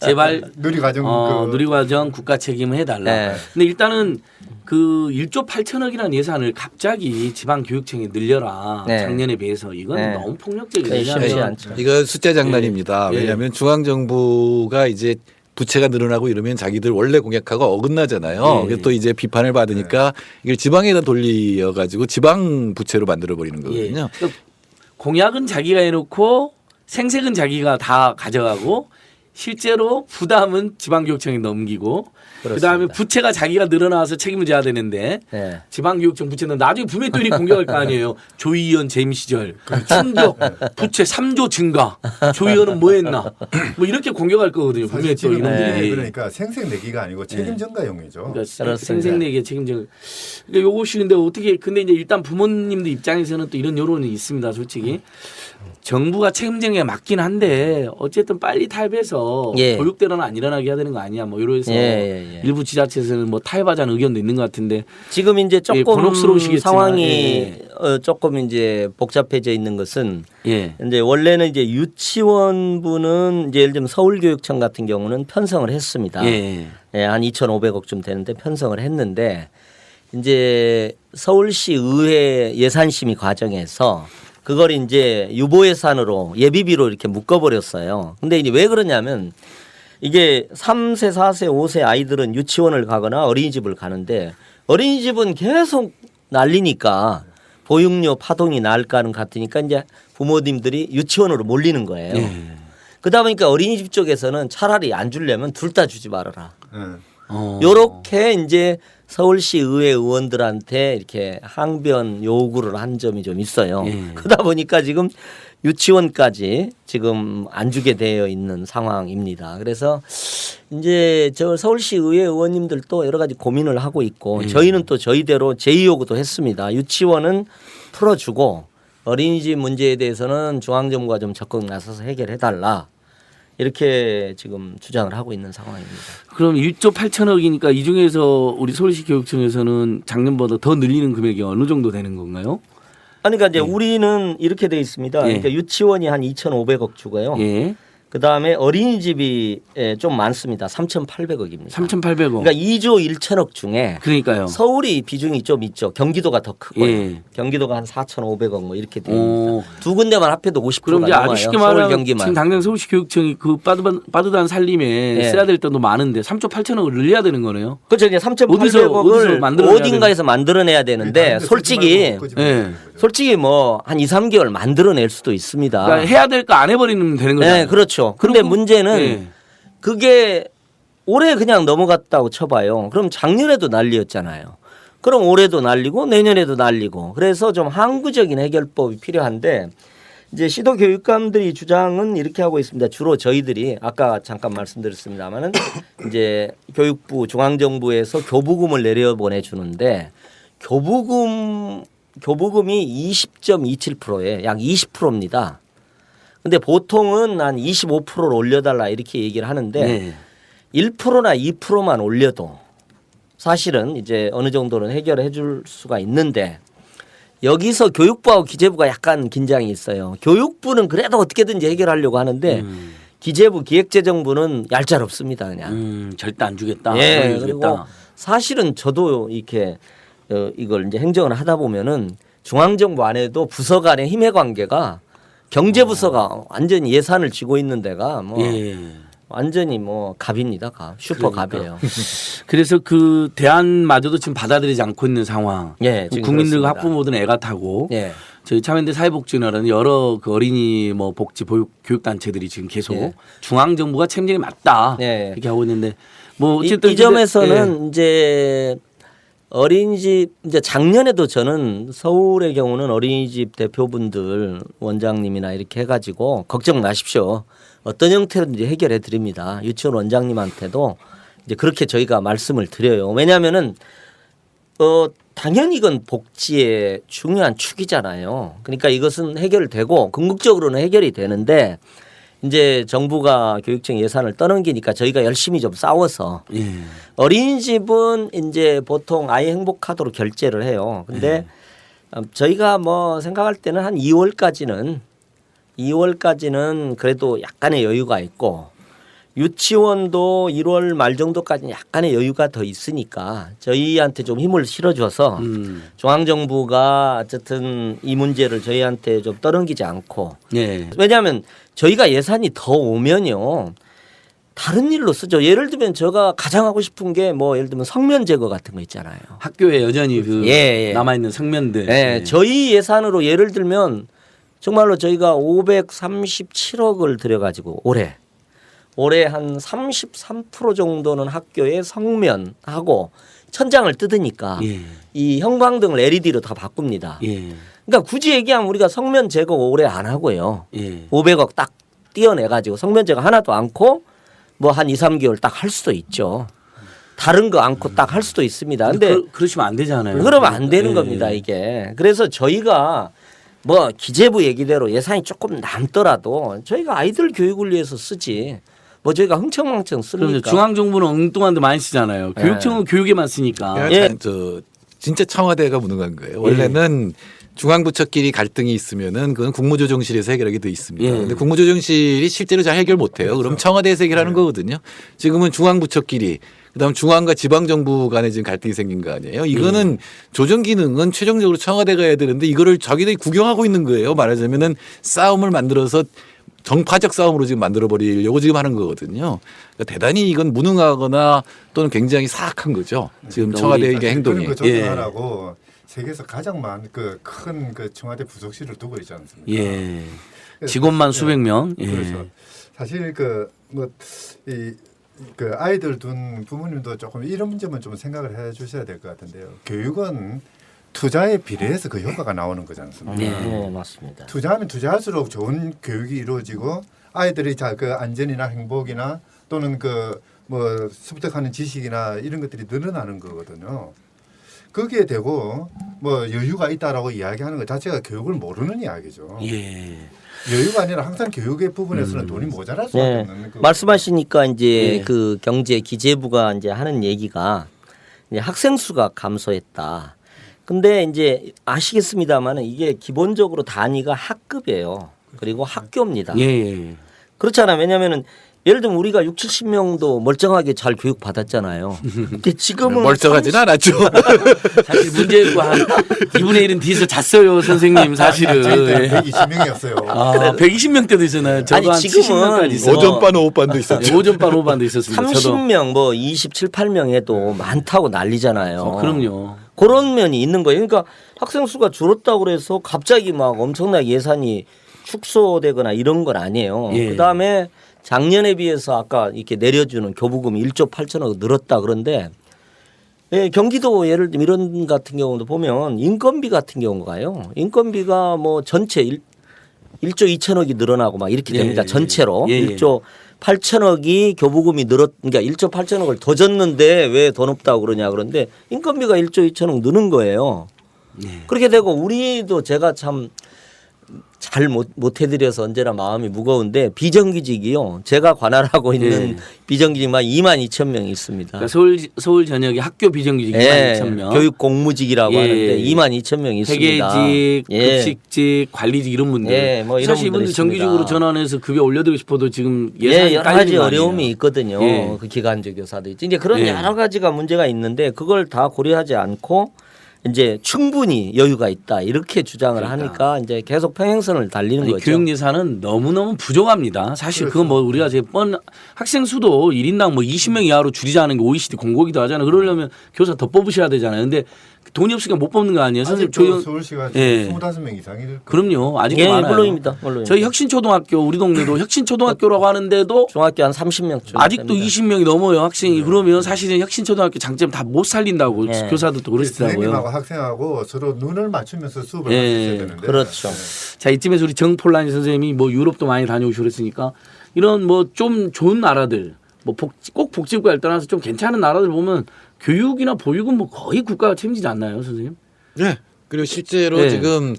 제발 누리과정 누리과정 국가 책임을 해달라. 네. 근데 일단은 그 1조 8천억이라는 예산을 갑자기 지방 교육청에 늘려라. 네. 작년에 비해서 이건 네. 너무 폭력적이에요. 네, 쉽지 왜냐하면 않죠. 이거 숫자 장난입니다. 예. 왜냐하면 중앙정부가 이제 부채가 늘어나고 이러면 자기들 원래 공약하고 어긋나잖아요. 예. 그래서 또 이제 비판을 받으니까 이걸 지방에다 돌려가지고 지방 부채로 만들어 버리는 예. 거거든요. 그러니까 공약은 자기가 해놓고 생색은 자기가 다 가져가고 실제로 부담은 지방교육청에 넘기고 그다음에 부채가 자기가 늘어나서 책임을 져야 되는데 네. 지방교육청 부채는 나중에 분명히 또 공격할 거 아니에요. 조 의원 재임 시절 충격 부채 3조 증가 조 의원은 뭐 했나 뭐 이렇게 공격할 거거든요. 분명히 또 이놈들이. 그러니까 생색내기가 아니고 책임 전가용이죠. 그러니까 생색내기에 책임져. 그러니까 요것이 근데 어떻게 근데 이제 일단 부모님들 입장에서는 또 이런 여론이 있습니다. 솔직히 정부가 책임쟁이에 맞긴 한데 어쨌든 빨리 타협해서 예. 교육대로는 안 일어나게 해야 되는 거 아니야. 뭐 이러해서 예. 일부 지자체에서는 뭐 타협하자는 의견도 있는 것 같은데 지금 이제 조금 곤혹스러우시겠지만, 상황이 예. 조금 이제 복잡해져 있는 것은 예. 이제 원래는 이제 유치원부는 이제 예를 들면 서울교육청 같은 경우는 편성을 했습니다. 예. 예, 한 2,500억쯤 되는데 편성을 했는데 이제 서울시 의회 예산심의 과정에서 그걸 이제 유보 예산으로 예비비로 이렇게 묶어버렸어요. 근데 이제 왜 그러냐면 이게 3세, 4세, 5세 아이들은 유치원을 가거나 어린이집을 가는데 어린이집은 계속 날리니까 보육료 파동이 날 거는 같으니까 이제 부모님들이 유치원으로 몰리는 거예요. 그러다 보니까 어린이집 쪽에서는 차라리 안 주려면 둘 다 주지 말아라. 요렇게 이제 서울시 의회 의원들한테 이렇게 항변 요구를 한 점이 좀 있어요. 그러다 보니까 지금 유치원까지 지금 안 주게 되어 있는 상황입니다. 그래서 이제 저 서울시 의회 의원님들도 여러 가지 고민을 하고 있고 저희는 또 저희대로 제의 요구도 했습니다. 유치원은 풀어주고 어린이집 문제에 대해서는 중앙정부가 좀 적극 나서서 해결해달라. 이렇게 지금 주장을 하고 있는 상황입니다. 그럼 1조 8천억이니까 이 중에서 우리 서울시 교육청에서는 작년보다 더 늘리는 금액이 어느 정도 되는 건가요? 아니 그러니까 이제 우리는 이렇게 돼 있습니다. 예. 그러니까 유치원이 한 2,500억 주고요. 예. 그다음에 어린이집이 좀 많습니다. 3,800억입니다. 3,800억. 그러니까 2조 1천억 중에 그러니까요. 서울이 비중이 좀 있죠. 경기도가 더 크고요. 예. 경기도가 한 4,500억 뭐 이렇게 오. 됩니다. 두 군데만 합해도 50%가 그럼 이제 넘어요. 아주 쉽게 서울 말하면 경기만. 지금 당장 서울시 교육청이 그 빠듯한 살림에 예. 써야 될 돈도 많은데 3조 8천억을 늘려야 되는 거네요. 그렇죠. 이제 어디서 3,800억을 만들어내야 어딘가에서 만들어내야 되는데 솔직히 뭐 한 2, 3개월 만들어낼 수도 있습니다. 그러니까 해야 될 거 안 해버리면 되는 거잖아요. 네, 그렇죠. 근데 그리고- 문제는 예. 그게 올해 그냥 넘어갔다고 쳐봐요. 그럼 작년에도 난리였잖아요. 그럼 올해도 날리고 내년에도 날리고 그래서 좀 항구적인 해결법이 필요한데 이제 시도 교육감들이 주장은 이렇게 하고 있습니다. 주로 저희들이 아까 잠깐 말씀드렸습니다만은 이제 교육부 중앙정부에서 교부금을 내려보내 주는데 교부금이 20.27%에 약 20%입니다. 근데 보통은 한 25%를 올려달라 이렇게 얘기를 하는데 네. 1%나 2%만 올려도 사실은 이제 어느 정도는 해결해 줄 수가 있는데 여기서 교육부하고 기재부가 약간 긴장이 있어요. 교육부는 그래도 어떻게든지 해결하려고 하는데 기재부 기획재정부는 얄짤없습니다. 그냥. 절대 안 주겠다. 예. 안 그리고 주겠다. 사실은 저도 이렇게 이걸 이제 행정을 하다 보면은 중앙정부 안에도 부서 간의 힘의 관계가 경제부서가 완전히 예산을 쥐고 있는 데가 뭐 예. 완전히 뭐 갑입니다. 갑. 슈퍼 그러니까. 갑이에요. 그래서 그 대안마저도 지금 받아들이지 않고 있는 상황. 예, 지금 국민들과 그렇습니다. 학부모들은 애가 타고 예. 저희 참여연대 사회복지원은 여러 그 어린이 뭐 복지 교육 단체들이 지금 계속 예. 중앙 정부가 책임이 맞다 예. 이렇게 하고 있는데 뭐 이 어쨌든 점에서는 이제 어린이집 이제 작년에도 저는 서울의 경우는 어린이집 대표분들 원장님이나 이렇게 해가지고 걱정 마십시오. 어떤 형태로든지 해결해 드립니다. 유치원 원장님한테도 이제 그렇게 저희가 말씀을 드려요. 왜냐하면은 당연히 이건 복지의 중요한 축이잖아요. 그러니까 이것은 해결되고 궁극적으로는 해결이 되는데 이제 정부가 교육청 예산을 떠넘기니까 저희가 열심히 좀 싸워서 예. 어린이집은 이제 보통 아이 행복 카드로 결제를 해요. 근데 저희가 뭐 생각할 때는 한 2월까지는 그래도 약간의 여유가 있고 유치원도 1월 말 정도까지는 약간의 여유가 더 있으니까 저희한테 좀 힘을 실어줘서 중앙정부가 어쨌든 이 문제를 저희한테 좀 떠넘기지 않고 예. 왜냐하면 저희가 예산이 더 오면요. 다른 일로 쓰죠. 예를 들면 제가 가장 하고 싶은 게 뭐 예를 들면 성면 제거 같은 거 있잖아요. 학교에 여전히 그 예. 남아 있는 성면들. 네, 저희 예산으로 예를 들면 정말로 저희가 537억을 들여가지고 올해 한 33% 정도는 학교에 성면하고 천장을 뜯으니까 예. 이 형광등을 LED로 다 바꿉니다. 예. 그러니까 굳이 얘기하면 우리가 성면 제거 올해 안 하고요. 예. 500억 딱 띄어내가지고 성면 제거 하나도 않고 뭐 한 2, 3개월 딱 할 수도 있죠. 다른 거 않고 딱 할 수도 있습니다. 근데 그러시면 안 되잖아요. 그러면 안 되는 예. 겁니다, 이게. 그래서 저희가 뭐 기재부 얘기대로 예산이 조금 남더라도 저희가 아이들 교육을 위해서 쓰지. 뭐 저희가 흥청망청 그럼요. 쓰니까. 중앙 정부는 엉뚱한 데 많이 쓰잖아요. 예. 교육청은 교육에만 쓰니까. 예. 저 진짜 청와대가 무능한 거예요. 원래는 중앙부처끼리 갈등이 있으면은 그건 국무조정실에서 해결하게 돼 있습니다. 예. 근데 국무조정실이 실제로 잘 해결 못 해요. 그럼 청와대에서 해결하는 거거든요. 지금은 중앙부처끼리 그다음 중앙과 지방정부 간에 지금 갈등이 생긴 거 아니에요. 이거는 조정 기능은 최종적으로 청와대가 해야 되는데 이거를 자기들이 구경하고 있는 거예요. 말하자면은 싸움을 만들어서 정파적 싸움으로 지금 만들어 버리려고 지금 하는 거거든요. 그러니까 대단히 이건 무능하거나 또는 굉장히 사악한 거죠. 지금 청와대의 이게 행동이. 그런 거 조정하라고 세계에서 가장 많은 큰 청와대 부속실을 두고 있지 않습니까? 예. 직원만 수백 명. 예. 그렇죠. 사실 그 아이들 둔 부모님도 조금 이런 문제만 좀 생각을 해 주셔야 될 것 같은데요. 교육은 투자에 비례해서 그 효과가 나오는 거지 않습니까? 네, 맞습니다. 투자하면 투자할수록 좋은 교육이 이루어지고 아이들이 그 안전이나 행복이나 또는 그 뭐 습득하는 지식이나 이런 것들이 늘어나는 거거든요. 거기에 대고 뭐 여유가 있다라고 이야기하는 것 자체가 교육을 모르는 이야기죠. 예. 여유가 아니라 항상 교육의 부분에서는 돈이 모자랄 수밖에 네. 없는 그 말씀하시니까 이제 예. 그 경제 기재부가 이제 하는 얘기가 이제 학생 수가 감소했다. 근데 이제 아시겠습니다만은 이게 기본적으로 단위가 학급이에요. 그리고 학교입니다. 예. 예. 그렇잖아요. 왜냐하면은 예를 들면 우리가 6, 70명도 멀쩡하게 잘 교육 받았잖아요. 근데 지금은 멀쩡하지는 않았죠. 사실 문제고 한 2분의 1은 뒤에서 잤어요, 선생님. 사실은. 저희 예. 120명이었어요. 아, 120명 때도 있잖아요. 저도 아니, 한 지금은 70명까지 있어요. 오전반 오후반도 있었죠. 오전반 오후반도 있었습니다. 저도. 30명 뭐 27, 8명 해도 많다고 난리잖아요. 그럼요. 그런 면이 있는 거예요. 그러니까 학생 수가 줄었다고 그래서 갑자기 막 엄청나게 예산이 축소되거나 이런 건 아니에요. 예. 그다음에 작년에 비해서 아까 이렇게 내려주는 교부금이 1조 8천억 늘었다 그런데 예, 경기도 예를 들면 이런 같은 경우도 보면 인건비 같은 경우가요. 인건비가 뭐 전체 1조 2천억이 늘어나고 막 이렇게 됩니다. 예. 전체로 예. 1조 8천억이 교부금이 그러니까 1조 8천억을 더 줬는데 왜 돈 없다고 그러냐 그런데 인건비가 1조 2천억 느는 거예요. 예. 그렇게 되고 우리도 제가 참 잘 못 해드려서 언제나 마음이 무거운데 비정규직이요. 제가 관할하고 있는 비정규직만 22,000명이 있습니다. 그러니까 서울 전역의 학교 비정규직 22,000명. 교육 공무직이라고 하는데 22,000명이 있습니다. 회계직, 급식직, 관리직 이런 분들. 뭐 이런 사실 분들이 이분들 정규직으로 있습니다. 전환해서 급여 올려드리고 싶어도 지금 예산이 여러 가지 깔리는 거 어려움이 아니에요? 있거든요. 그 기간제 교사도 있지. 이제 그런 여러 가지가 문제가 있는데 그걸 다 고려하지 않고 이제 충분히 여유가 있다 이렇게 주장을 하니까 이제 계속 평행선을 달리는 아니, 거죠. 교육 예산은 너무너무 부족합니다. 사실 그건 뭐 우리가 이제 학생 수도 1인당 뭐 20명 이하로 줄이자는 게 OECD 공고기도 하잖아요. 그러려면 교사 더 뽑으셔야 되잖아요. 근데 돈이 없으니까 못 뽑는 거 아니에요? 선생님 아직도 서울시가 예. 25명 이상이 될 거예요. 그럼요. 아직도 예, 많아요. 물론입니다. 저희 혁신초등학교 우리 동네도 혁신초등학교라고 하는데도 중학교 한 30명쯤 아직도 20명이 넘어요 학생이. 그러면 사실은 혁신초등학교 장점 다 못 살린다고 교사들도 그러시더라고요. 선생님하고 학생하고 서로 눈을 맞추면서 수업을 할 수 있어야 되는데. 그렇죠. 자 이쯤에서 우리 정폴라니 선생님이 뭐 유럽도 많이 다녀오시고 그랬으니까 이런 뭐 좀 좋은 나라들 뭐 꼭 복지국가를 떠나서 좀 괜찮은 나라들 보면 교육이나 보육은 뭐 거의 국가가 책임지지 않나요, 선생님? 네. 그리고 실제로 네. 지금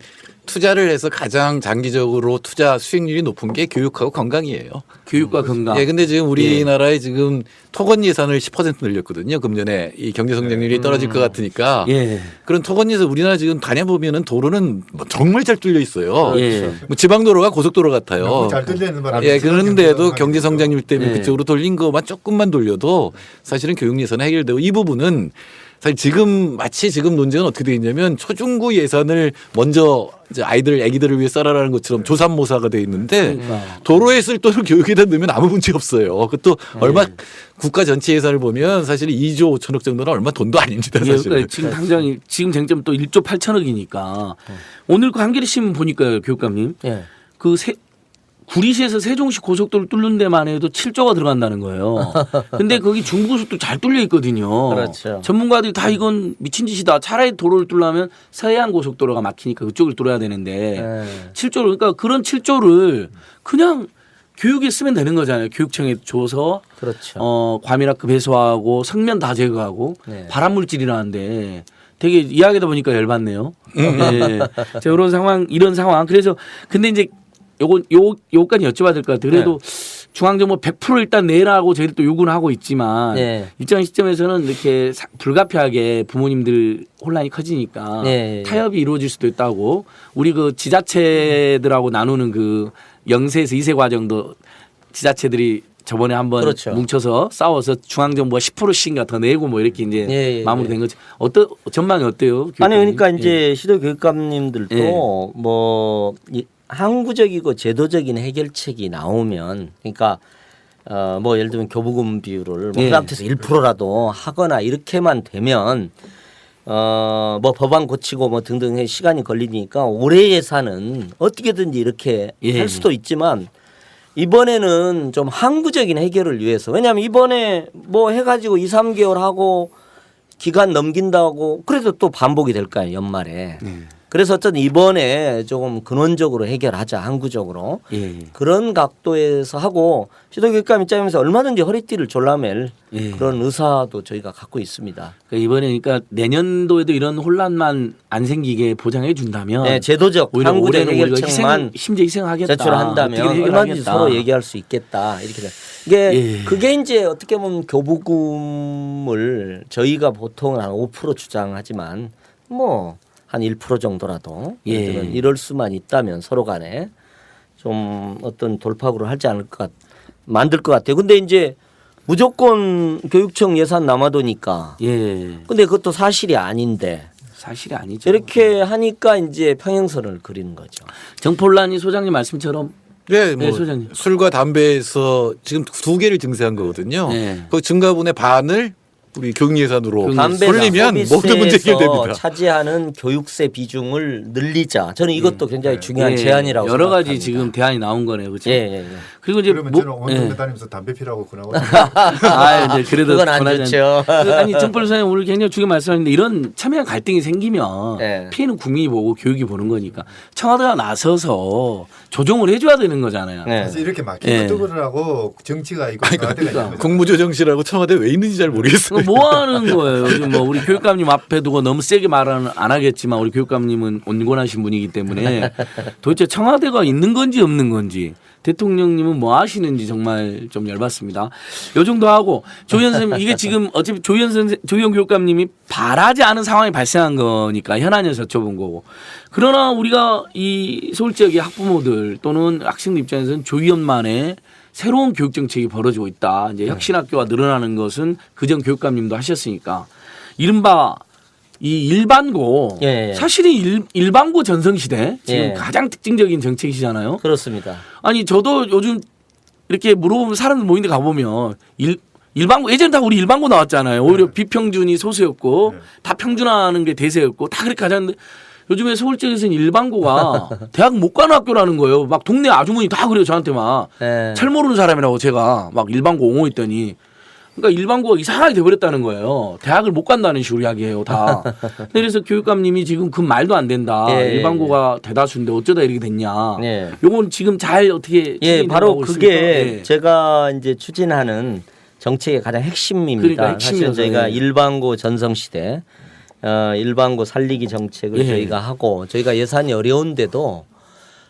투자를 해서 가장 장기적으로 투자 수익률이 높은 게 교육하고 건강이에요. 교육과 건강. 예, 근데 지금 우리나라에 지금 토건 예산을 10% 늘렸거든요. 금년에 이 경제 성장률이 떨어질 것 같으니까. 예. 그런 토건 예산 우리나라 지금 다녀보면은 도로는 뭐 정말 잘 뚫려 있어요. 예. 뭐 지방 도로가 고속도로 같아요. 너무 잘 뚫려 있는 바람에 예, 그런데도 경제 성장 성장률 때문에 예. 그쪽으로 돌린 것만 조금만 돌려도 사실은 교육 예산은 해결되고 이 부분은 사실 지금 마치 지금 논쟁은 어떻게 되어 있냐면 초중고 예산을 먼저 이제 애기들을 위해 써라라는 것처럼 조삼모사가 돼 있는데 도로에 쓸 돈을 교육에다 넣으면 아무 문제 없어요. 그것도 얼마 국가 전체 예산을 보면 사실 2조 5천억 정도는 얼마 돈도 아닙니다. 예, 사실은. 그러니까 지금 당장 지금 쟁점 또 1조 8천억이니까 오늘 그 한겨레 신문 보니까요, 교육감님. 예. 그 구리시에서 세종시 고속도로 뚫는 데만 해도 7조가 들어간다는 거예요. 근데 거기 중부고속도 잘 뚫려 있거든요. 그렇죠. 전문가들이 다 이건 미친 짓이다. 차라리 도로를 뚫려면 서해안 고속도로가 막히니까 그쪽을 뚫어야 되는데 7조를 그러니까 그런 7조를 그냥 교육에 쓰면 되는 거잖아요. 교육청에 줘서 그렇죠. 과밀학급 해소하고 성면 다 제거하고 네. 발암물질이라는데 되게 이야기하다 보니까 열받네요. 네. 자, 이런 상황. 그래서 근데 이제 요거까지 여쭤봐야 될 것 같아요. 그래도 중앙정부 100% 일단 내라고 저희들 또 요구는 하고 있지만 네. 일정 시점에서는 이렇게 불가피하게 부모님들 혼란이 커지니까 네. 타협이 이루어질 수도 있다고 우리 그 지자체들하고 나누는 그 0세에서 2세 과정도 지자체들이 저번에 한번 그렇죠. 뭉쳐서 싸워서 중앙정부가 10%씩인가 더 내고 뭐 이렇게 이제 예. 마무리된 거죠. 전망이 어때요? 아니 교육감님? 그러니까 예. 이제 시도 교육감님들도 예. 뭐 항구적이고 제도적인 해결책이 나오면 그러니까 뭐 예를 들면 교부금 비율을 뭐 예. 하다못해서 1%라도 하거나 이렇게만 되면 뭐 법안 고치고 뭐 등등 시간이 걸리니까 올해 예산은 어떻게든지 이렇게 예. 할 수도 있지만 이번에는 좀 항구적인 해결을 위해서 왜냐하면 이번에 뭐 해가지고 2, 3개월 하고 기간 넘긴다고 그래도 또 반복이 될 거예요 연말에. 그래서 어쨌든 이번에 조금 근원적으로 해결하자 항구적으로 예. 그런 각도에서 하고 시도교육감 입장에서 얼마든지 허리띠를 졸라맬 예. 그런 의사도 저희가 갖고 있습니다. 그러니까 이번에 그러니까 내년도에도 이런 혼란만 안 생기게 보장해 준다면 네, 제도적 오히려 항구적 올해는 우리가 해결책만 심지어 희생하겠다. 제출한다면 어떻게 얼마든지 해결하겠다. 서로 얘기할 수 있겠다 이렇게 돼. 이게 예. 그게 이제 어떻게 보면 교부금을 저희가 보통 한 5% 주장하지만 뭐 한 1% 정도라도 예. 예를 들면 이럴 수만 있다면 서로 간에 좀 어떤 돌파구를 하지 않을 만들 것 같아요. 근데 이제 무조건 교육청 예산 남아도니까. 예. 근데 그것도 사실이 아닌데 사실이 아니죠. 이렇게 하니까 이제 평행선을 그리는 거죠. 정폴란이 소장님 말씀처럼 네, 뭐 네, 소장님. 술과 담배에서 지금 2개를 증세한 거거든요. 네. 그 증가분의 반을 우리 교육 예산으로 담배 돌리면 모든 문제 해결됩니다. 차지하는 교육세 비중을 늘리자. 저는 이것도 굉장히 중요한 제안이라고 여러 생각합니다. 가지 지금 대안이 나온 거네요. 그렇죠? 예, 예, 예. 그리고 이제 그러면 저는 원동에 다니면서 담배 피라고 권하고 아, 이제 그래도 그건 안 권하지 좋죠. 아니 정폴 선생님 오늘 굉장히 중요한 말씀하셨는데 이런 첨예한 갈등이 생기면 네. 피해는 국민이 보고 교육이 보는 거니까 청와대가 나서서 조정을 해줘야 되는 거잖아요. 네. 사실 이렇게 막히고 예. 뜨거라고 정치가 이거 나한테가 있는 거죠. 국무조정실하고 청와대 왜 있는지 잘 모르겠어요. 뭐 하는 거예요? 요즘 뭐 우리 교육감님 앞에 두고 너무 세게 말은 안 하겠지만 우리 교육감님은 온건하신 분이기 때문에 도대체 청와대가 있는 건지 없는 건지 대통령님은 뭐 하시는지 정말 좀 열받습니다. 요 정도 하고 조희연 선생님 이게 지금 어차피 조희연 교육감님이 바라지 않은 상황이 발생한 거니까 현안에서 여쭤본 거고 그러나 우리가 이 서울 지역의 학부모들 또는 학생들 입장에서는 조희연만의 새로운 교육 정책이 벌어지고 있다. 이제 혁신학교가 늘어나는 것은 그전 교육감님도 하셨으니까 이른바 이 일반고 예. 사실은 일반고 전성시대 지금 예. 가장 특징적인 정책이시잖아요. 그렇습니다. 아니 저도 요즘 이렇게 물어보면 사람들 모인 데 가보면 일반고 예전에 다 우리 일반고 나왔잖아요. 오히려 비평준이 소수였고 다 평준화하는 게 대세였고 다 그렇게 가자는데 요즘에 서울 지역에서는 일반고가 대학 못 가는 학교라는 거예요. 막 동네 아주머니 다 그래요. 저한테 막. 예. 철 모르는 사람이라고 제가 막 일반고 옹호했더니 그러니까 일반고가 이상하게 돼버렸다는 거예요. 대학을 못 간다는 식으로 이야기해요. 다. 그래서 교육감님이 지금 그 말도 안 된다. 예. 일반고가 대다수인데 어쩌다 이렇게 됐냐. 예. 요건 지금 잘 어떻게 예, 바로 추진하고 그게 있습니까? 예. 제가 이제 추진하는 정책의 가장 핵심입니다. 그러니까 사실 핵심이어서, 저희가 예. 일반고 전성 시대 일반고 살리기 정책을 예. 저희가 하고 저희가 예산이 어려운데도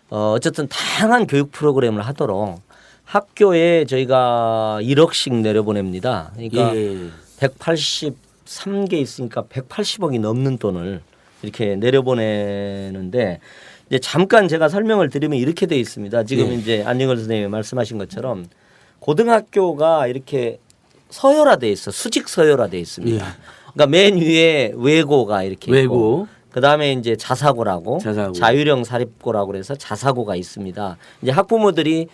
어쨌든 다양한 교육 프로그램을 하도록 학교에 저희가 1억씩 내려보냅니다. 그러니까 예. 183개 있으니까 180억이 넘는 돈을 이렇게 내려보내는데 이제 잠깐 제가 설명을 드리면 이렇게 돼 있습니다. 지금 예. 이제 안영걸 선생님이 말씀하신 것처럼 고등학교가 이렇게 서열화돼 있어. 수직 서열화돼 있습니다. 예. 그러니까 맨 위에 외고가 이렇게 외고. 있고 그다음에 이제 자사고라고 자사고. 자율형 사립고라고 그래서 자사고가 있습니다. 이제 학부모들이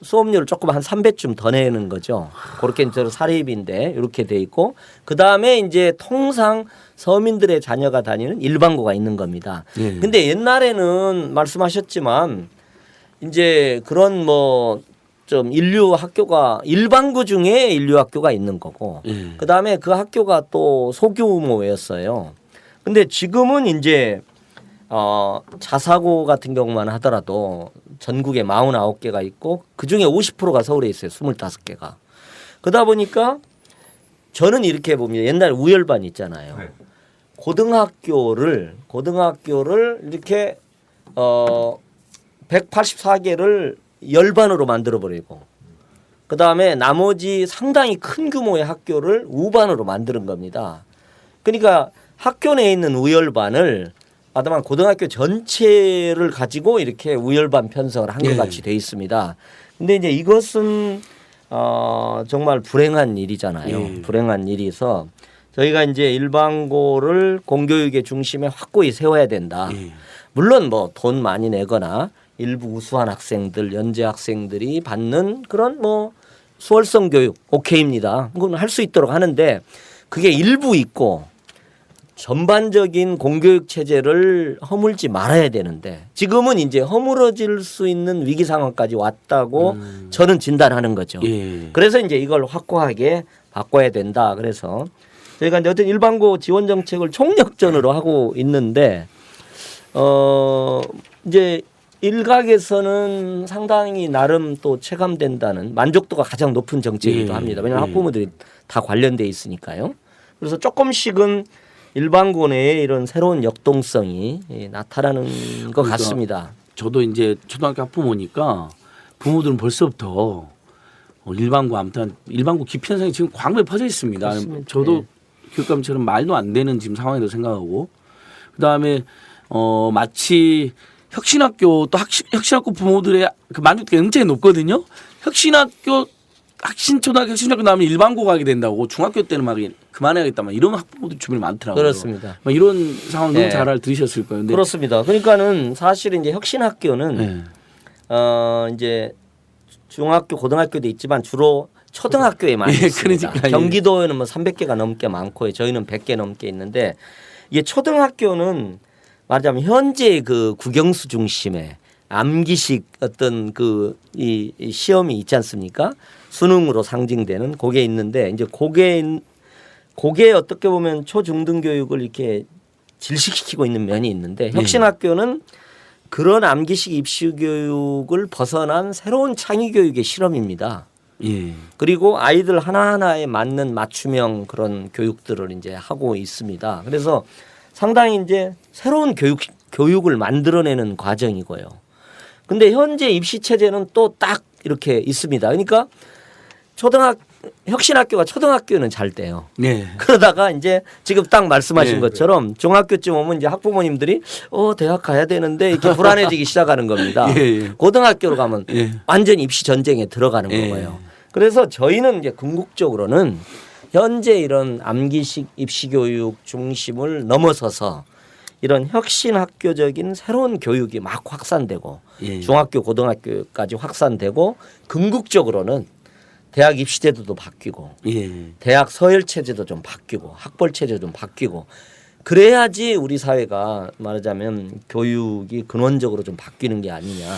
수업료를 조금 한 3배쯤 더 내는 거죠. 그렇게 이제 사립인데 이렇게 돼 있고 그다음에 이제 통상 서민들의 자녀가 다니는 일반고가 있는 겁니다. 예. 근데 옛날에는 말씀하셨지만 이제 그런 뭐 좀 인류 학교가 일반고 중에 인류 학교가 있는 거고 예. 그다음에 그 학교가 또 소규모였어요. 근데 지금은 이제 자사고 같은 경우만 하더라도 전국에 49개가 있고 그중에 50%가 서울에 있어요. 25개가. 그러다 보니까 저는 이렇게 봅니다. 옛날에 우열반 있잖아요. 네. 고등학교를 이렇게 184개를 열반으로 만들어 버리고 그다음에 나머지 상당히 큰 규모의 학교를 우반으로 만드는 겁니다. 그러니까 학교 내에 있는 우열반을 마다만 고등학교 전체를 가지고 이렇게 우열반 편성을 한 것 예. 같이 돼 있습니다. 근데 이제 이것은 정말 불행한 일이잖아요. 예. 불행한 일이서 저희가 이제 일반고를 공교육의 중심에 확고히 세워야 된다. 예. 물론 뭐 돈 많이 내거나 일부 우수한 학생들, 연재 학생들이 받는 그런 뭐 수월성 교육 오케이입니다. 그건 할 수 있도록 하는데 그게 일부 있고 전반적인 공교육 체제를 허물지 말아야 되는데 지금은 이제 허물어질 수 있는 위기 상황까지 왔다고 저는 진단하는 거죠. 예. 그래서 이제 이걸 확고하게 바꿔야 된다. 그래서 저희가 이제 어떤 일반고 지원 정책을 총력전으로 하고 있는데 이제 일각에서는 상당히 나름 또 체감된다는 만족도가 가장 높은 정책이기도 예. 합니다. 왜냐하면 예. 학부모들이 다 관련돼 있으니까요. 그래서 조금씩은 일반고 내에 이런 새로운 역동성이 나타나는 것 그러니까 같습니다. 저도 이제 초등학교 학부모니까 부모들은 벌써부터 일반고 아무튼 일반고 기피 현상이 지금 광범위에 퍼져 있습니다. 그렇습니다. 저도 네. 교육감처럼 말도 안 되는 지금 상황이라고 생각하고 그다음에 마치 혁신학교 또 혁신학교 부모들의 그 만족도가 굉장히 높거든요. 혁신학교 혁신초등학교 혁신학교 나오면 일반고 가게 된다고 중학교 때는 막 그만해야겠다 막 이런 학부모들 주변에 많더라고요. 그렇습니다. 막 이런 상황 너무 네. 잘 들으셨을 거예요. 근데 그렇습니다. 그러니까는 사실 이제 혁신학교는 네. 이제 중학교, 고등학교도 있지만 주로 초등학교에 많이 예, 있습니다. 그러니까, 예. 경기도에는 뭐 300개가 넘게 많고 저희는 100개 넘게 있는데 이게 초등학교는 말하자면 현재 그 국영수 중심의 암기식 어떤 이 시험이 있지 않습니까? 수능으로 상징되는 그게 있는데 이제 그게 어떻게 보면 초중등 교육을 이렇게 질식시키고 있는 면이 있는데 혁신학교는 그런 암기식 입시 교육을 벗어난 새로운 창의 교육의 실험입니다. 예. 그리고 아이들 하나하나에 맞는 맞춤형 그런 교육들을 이제 하고 있습니다. 그래서 상당히 이제 새로운 교육을 만들어내는 과정이고요. 근데 현재 입시 체제는 또 딱 이렇게 있습니다. 그러니까 혁신학교가 초등학교는 잘 돼요. 네. 그러다가 이제 지금 딱 말씀하신 네. 것처럼 중학교쯤 오면 이제 학부모님들이 대학 가야 되는데 이렇게 불안해지기 시작하는 겁니다. 예, 예. 고등학교로 가면 예. 완전 입시 전쟁에 들어가는 예. 거예요. 그래서 저희는 이제 궁극적으로는 현재 이런 암기식 입시 교육 중심을 넘어서서 이런 혁신 학교적인 새로운 교육이 막 확산되고 예. 중학교 고등학교까지 확산되고 궁극적으로는 대학 입시 제도도 바뀌고 예. 대학 서열 체제도 좀 바뀌고 학벌 체제도 좀 바뀌고 그래야지 우리 사회가 말하자면 교육이 근원적으로 좀 바뀌는 게 아니냐.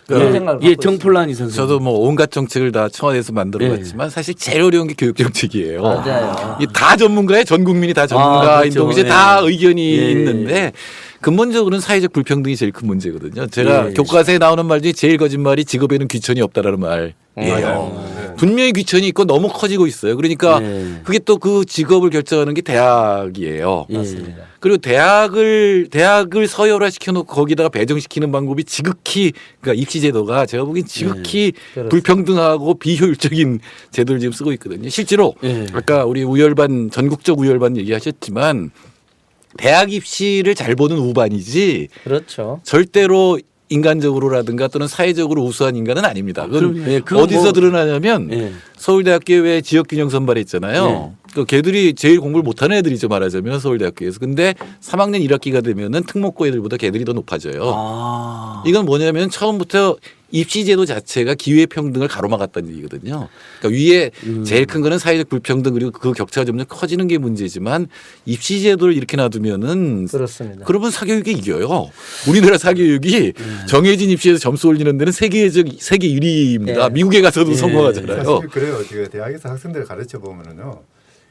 그런 생각을 예, 갖고 정폴란이 선생. 저도 뭐 온갖 정책을 다 청와대에서 만들어봤지만 사실 제일 어려운 게 교육 정책이에요. 맞아요. 이게 다 전문가예요. 전 국민이 다 전문가인 그렇죠. 동시에 예. 다 의견이 예. 있는데 근본적으로는 사회적 불평등이 제일 큰 문제거든요. 제가 예. 교과서에 나오는 말 중에 제일 거짓말이 직업에는 귀천이 없다라는 말이에요. 분명히 귀천이 있고 너무 커지고 있어요. 그러니까 예. 그게 또 그 직업을 결정하는 게 대학이에요. 맞습니다. 그리고 대학을 서열화 시켜놓고 거기다가 배정시키는 방법이 지극히 그러니까 입시 제도가 제가 보기엔 지극히 그렇습니다. 불평등하고 비효율적인 제도를 지금 쓰고 있거든요. 실제로 예. 아까 우리 우열반 전국적 우열반 얘기하셨지만 대학 입시를 잘 보는 우반이지 그렇죠. 절대로 인간적으로라든가 또는 사회적으로 우수한 인간은 아닙니다. 그건 그럼요. 예, 그건 어디서 뭐- 드러나냐면 예. 서울대학교에 왜 지역균형 선발했잖아요. 그 걔들이 제일 공부를 못하는 애들이죠 말하자면 서울대학교에서. 근데 3학년 1학기가 되면은 특목고 애들보다 걔들이 더 높아져요. 아. 이건 뭐냐면 처음부터 입시제도 자체가 기회평등을 가로막았다는 얘기거든요. 그러니까 위에 제일 큰 거는 사회적 불평등 그리고 그 격차가 점점 커지는 게 문제지만 입시제도를 이렇게 놔두면은 그렇습니다. 그러면 사교육이 이겨요. 우리나라 사교육이 정해진 입시에서 점수 올리는 데는 세계 1위입니다. 네. 미국에 가서도 예. 성공하잖아요. 사실 그래요. 제가 대학에서 학생들을 가르쳐 보면은요.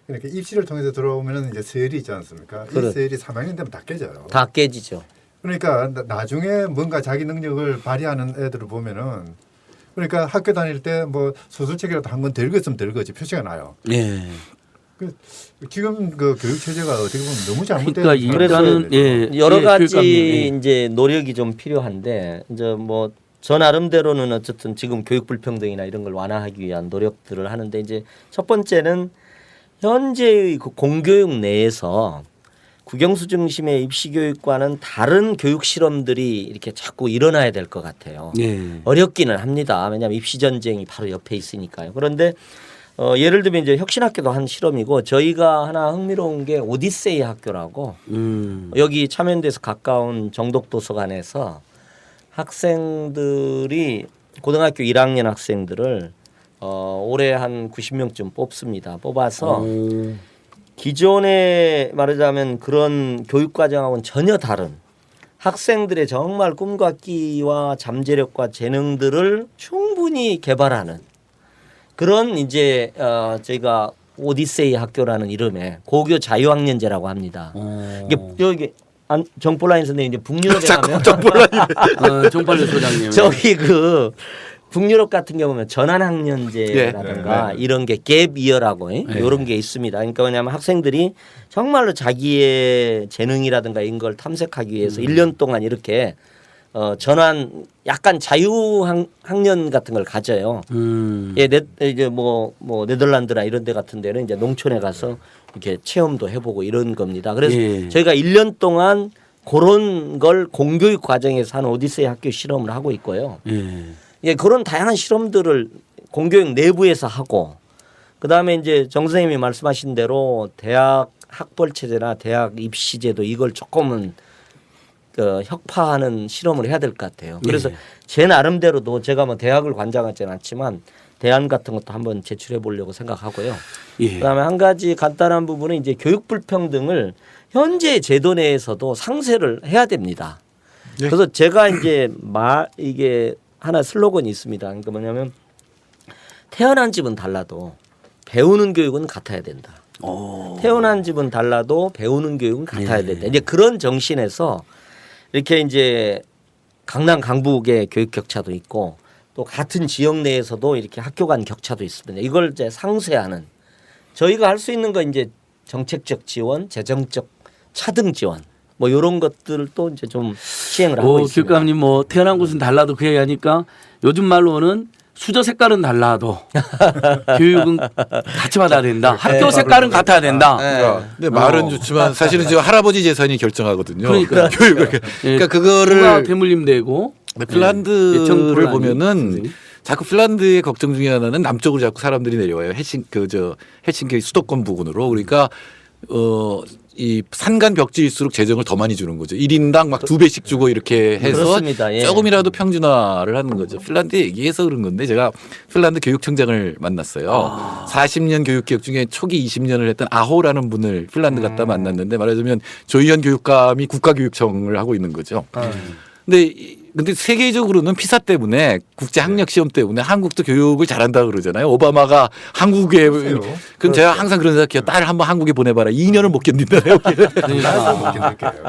그러니까 입시를 통해서 들어오면은 이제 세율이 있지 않습니까? 이 그렇- 세율이 3학년 되면 다 깨져요. 다 깨지죠. 그러니까 나중에 뭔가 자기 능력을 발휘하는 애들을 보면은 그러니까 학교 다닐 때 뭐 소설책이라도 한 권 덜 읽었으면 덜 거지 표시가 나요. 예. 지금 그 교육 체제가 어떻게 보면 너무 잘못된 그러니까 일단은 예. 여러 예, 가지 교육감님. 이제 노력이 좀 필요한데 이제 뭐 저 나름대로는 어쨌든 지금 교육 불평등이나 이런 걸 완화하기 위한 노력들을 하는데 이제 첫 번째는 현재의 그 공교육 내에서 국영수 중심의 입시 교육과는 다른 교육 실험들이 이렇게 자꾸 일어나야 될 것 같아요. 예. 어렵기는 합니다. 왜냐하면 입시 전쟁이 바로 옆에 있으니까요. 그런데 예를 들면 이제 혁신학교도 한 실험이고 저희가 하나 흥미로운 게 오디세이 학교라고 여기 참여연대에서 가까운 정독도서관에서 학생들이 고등학교 1학년 학생들을 올해 한 90명쯤 뽑습니다. 뽑아서 기존에 말하자면 그런 교육 과정하고는 전혀 다른 학생들의 정말 꿈과 끼와 잠재력과 재능들을 충분히 개발하는 그런 이제 저희가 오디세이 학교라는 이름의 고교 자유학년제라고 합니다. 이게 여기 정폴라인 선생님 이제 북유럽에 가면 정팔레 소장님. 저기 그 북유럽 같은 경우는 전환학년제라든가 네. 이런 게 갭 이어라고 이런 게 있습니다. 그러니까 뭐냐면 학생들이 정말로 자기의 재능이라든가 이런 걸 탐색하기 위해서 1년 동안 이렇게 전환 약간 자유학년 같은 걸 가져요. 예, 이제 뭐 네덜란드나 이런 데 같은 데는 이제 농촌에 가서 이렇게 체험도 해보고 이런 겁니다. 그래서 예. 저희가 1년 동안 그런 걸 공교육 과정에서 하는 오디세이 학교 실험을 하고 있고요. 예. 예, 그런 다양한 실험들을 공교육 내부에서 하고 그다음에 이제 정 선생님이 말씀하신 대로 대학 학벌 체제나 대학 입시 제도 이걸 조금은 혁파하는 실험을 해야 될 것 같아요. 그래서 예. 제 나름대로도 제가 뭐 대학을 관장하지는 않지만 대안 같은 것도 한번 제출해 보려고 생각하고요. 예. 그다음에 한 가지 간단한 부분은 이제 교육 불평등을 현재 제도 내에서도 상쇄를 해야 됩니다. 네. 그래서 제가 이제 이게 하나 슬로건이 있습니다. 그러니까 뭐냐면 태어난 집은 달라도 배우는 교육은 같아야 된다. 태어난 집은 달라도 배우는 교육은 같아야 예. 된다. 이제 그런 정신에서 이렇게 이제 강남 강북의 교육 격차도 있고 또 같은 지역 내에서도 이렇게 학교 간 격차도 있습니다. 이걸 이제 상쇄하는 저희가 할 수 있는 건 이제 정책적 지원, 재정적 차등 지원 뭐 이런 것들도 이제 좀 시행을 하고 있습니다. 교육감님 뭐 태어난 곳은 달라도 그 얘기하니까 요즘 말로는 수저 색깔은 달라도 교육은 같이 받아야 된다. 학교 색깔은 같아야 된다. 근데 말은 좋지만 사실은 지금 할아버지 재산이 결정하거든요. 그러니까 교육을. 그러니까 그거를 대물림 되고 핀란드를 보면은 자꾸 핀란드의 걱정 중에 하나는 남쪽으로 자꾸 사람들이 내려와요. 헬싱키 수도권 부근으로. 그러니까 이 산간 벽지일수록 재정을 더 많이 주는 거죠. 1인당 막 2배씩 주고 이렇게 해서 그렇습니다. 예. 조금이라도 평준화를 하는 거죠. 핀란드 얘기해서 그런 건데 제가 핀란드 교육청장을 만났어요. 40년 교육개혁 중에 초기 20년을 했던 아호라는 분을 핀란드 갔다 만났는데 말하자면 조희연 교육감이 국가교육청을 하고 있는 거죠. 근데 세계적으로는 피사 때문에 국제 학력 시험 때문에 한국도 교육을 잘한다 그러잖아요. 오바마가 한국에 그럼 제가 항상 그런 생각해요. 딸 한번 한국에 보내봐라. 2년을 못 견딘다요.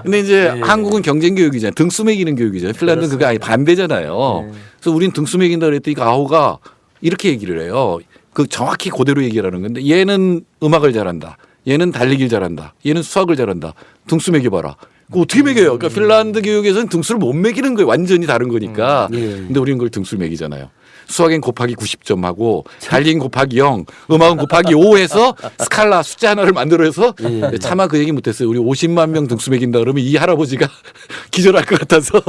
근데 이제 한국은 경쟁 교육이잖아요. 등수 매기는 교육이잖아요. 핀란드는 그게 아니 반대잖아요. 그래서 우린 등수 매긴다 그랬더니 아호가 이렇게 얘기를 해요. 그 정확히 그대로 얘기를 하는 건데 얘는 음악을 잘한다. 얘는 달리기를 잘한다. 얘는 수학을 잘한다. 등수 매겨봐라. 그 어떻게 매겨요? 그러니까 핀란드 교육에서는 등수를 못 매기는 거예요. 완전히 다른 거니까. 근데 우리는 그걸 등수를 매기잖아요. 수학엔 곱하기 90점 하고 달리기는 곱하기 0, 음악은 곱하기 5 해서 스칼라 숫자 하나를 만들어서 차마 그 얘기 못했어요. 우리 50만 명 등수 매긴다 그러면 이 할아버지가 기절할 것 같아서.